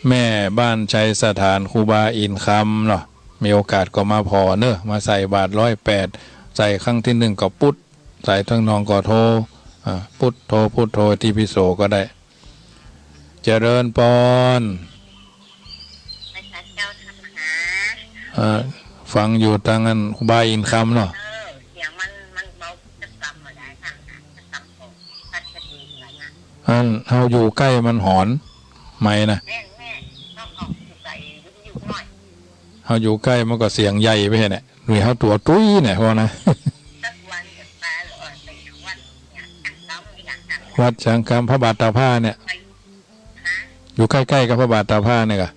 แม่บ้านชัยสถานครูบาอินคำเนาะมีโอกาสก็มาพอเนอะมาใส่บาท108ใส่ครั้งที่1ก็ปุ๊ดใส่ทั้งนองก็โทพุทโธที่พิโสก็ได้เจริญปอนฟังอยู่ทางนั้นครูบาอินคำเนาะ
เสียงมันเบาจะซ้ำมาได้ค่ะจะซ้ำของพัดกระดิ่งอะไร
นะเฮาอยู่ใกล้มันหอนไม่นะ
แม่ต้องออกใส่อยู่หน่อย
เฮาอยู่ใกล้มันก็เสียงใหญ่ไปเนี่ยหรือเฮาตัวตุ้ยเนี่ยพอนะวัดสังฆามพระบาทตาผ้าเนี่ยอยู่ใกล้ๆกับพระบาทตาผ้าเนี่ยกะ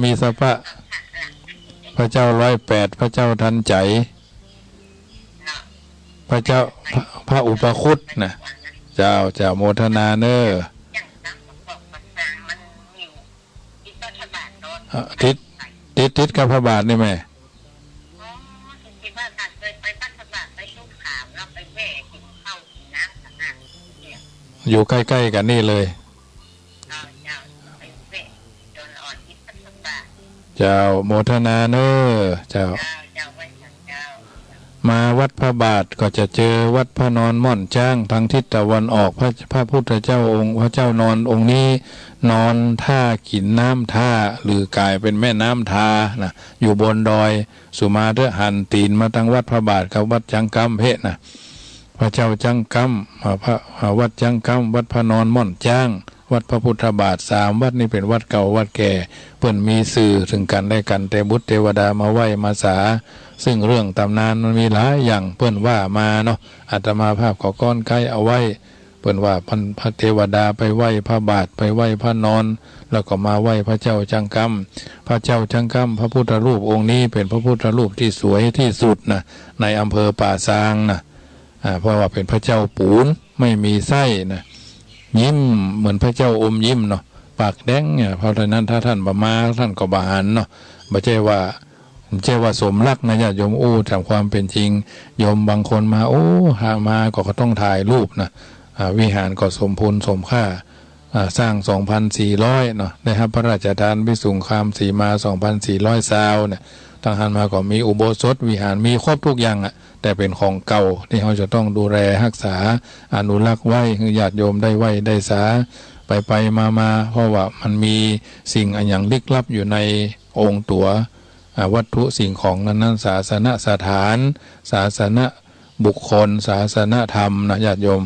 มีสภะพระเจ้า108พระเจ้าทันใจพระเจ้าพระอุปคุตนะเจ้าโมทนาเนอทิศกับพระบาทนี่ไหมอยู่ใกล้ๆกันนี่เลยเจ้าโมทนาเนอเจ้า มาวัดพระบาทก็จะเจอวัดพระนอนม่อนจ้างทางทิศตะวันออกพระพุทธเจ้าองค์พระเจ้านอนองค์นี้นอนท่ากินน้ำท่าหรือกลายเป็นแม่น้ำทานะอยู่บนดอยสุมาเถหันตีนมาตั้งวัดพระบาทกับวัดจังกัมเพะนะพระเจ้าจังกัมวัดจังกัมวัดพระนอนม่อนจ้างวัดพระพุทธบาท3วัดนี้เป็นวัดเก่าวัดแก่เพิ่นมีสื่อถึงกันได้กันแต่บุตรเทวดามาไหว้มาสาซึ่งเรื่องตำนานมันมีหลายอย่างเพิ่นว่ามาเนาะอาตมาภาพขอก้อนไก่เอาไว้เพิ่นว่าพระเทวดาไปไหว้พระบาทไปไหว้พระนอนแล้วก็มาไหว้พระเจ้าจังกัมพระเจ้าจังกัมพระพุทธรูปองค์นี้เป็นพระพุทธรูปที่สวยที่สุดนะในอำเภอป่าซางนะเพราะว่าเป็นพระเจ้าปูนไม่มีไส้นะยิ้มเหมือนพระเจ้าอมยิ้มเนาะปากแดงเนี่ยเพราะฉะนั้นถ้าท่านบ่มาท่านก็บาหันเนาะไม่ใช่ว่าสมรักนะญาติโยมตามความเป็นจริงโยมบางคนมาหามาก็ต้องถ่ายรูปนะวิหารก็สมพูนสมค่าสร้าง 2,400 เนาะได้รับพระราชทานวิสุงคามสีมา 2,400 ซาวเนี่ยตั้งหันมาก็มีอุโบสถวิหารมีครบทุกอย่างแต่เป็นของเก่าที่เราจะต้องดูแลรักษาอนุรักษ์ไว้ให้ญาติโยมได้ไว้ได้สาไปมาเพราะว่ามันมีสิ่งอันอย่างลึกลับอยู่ในองค์ตัววัตถุสิ่งของนั้นศาสนสถานศาสนบุคคลศาสนธรรมนะญาติโยม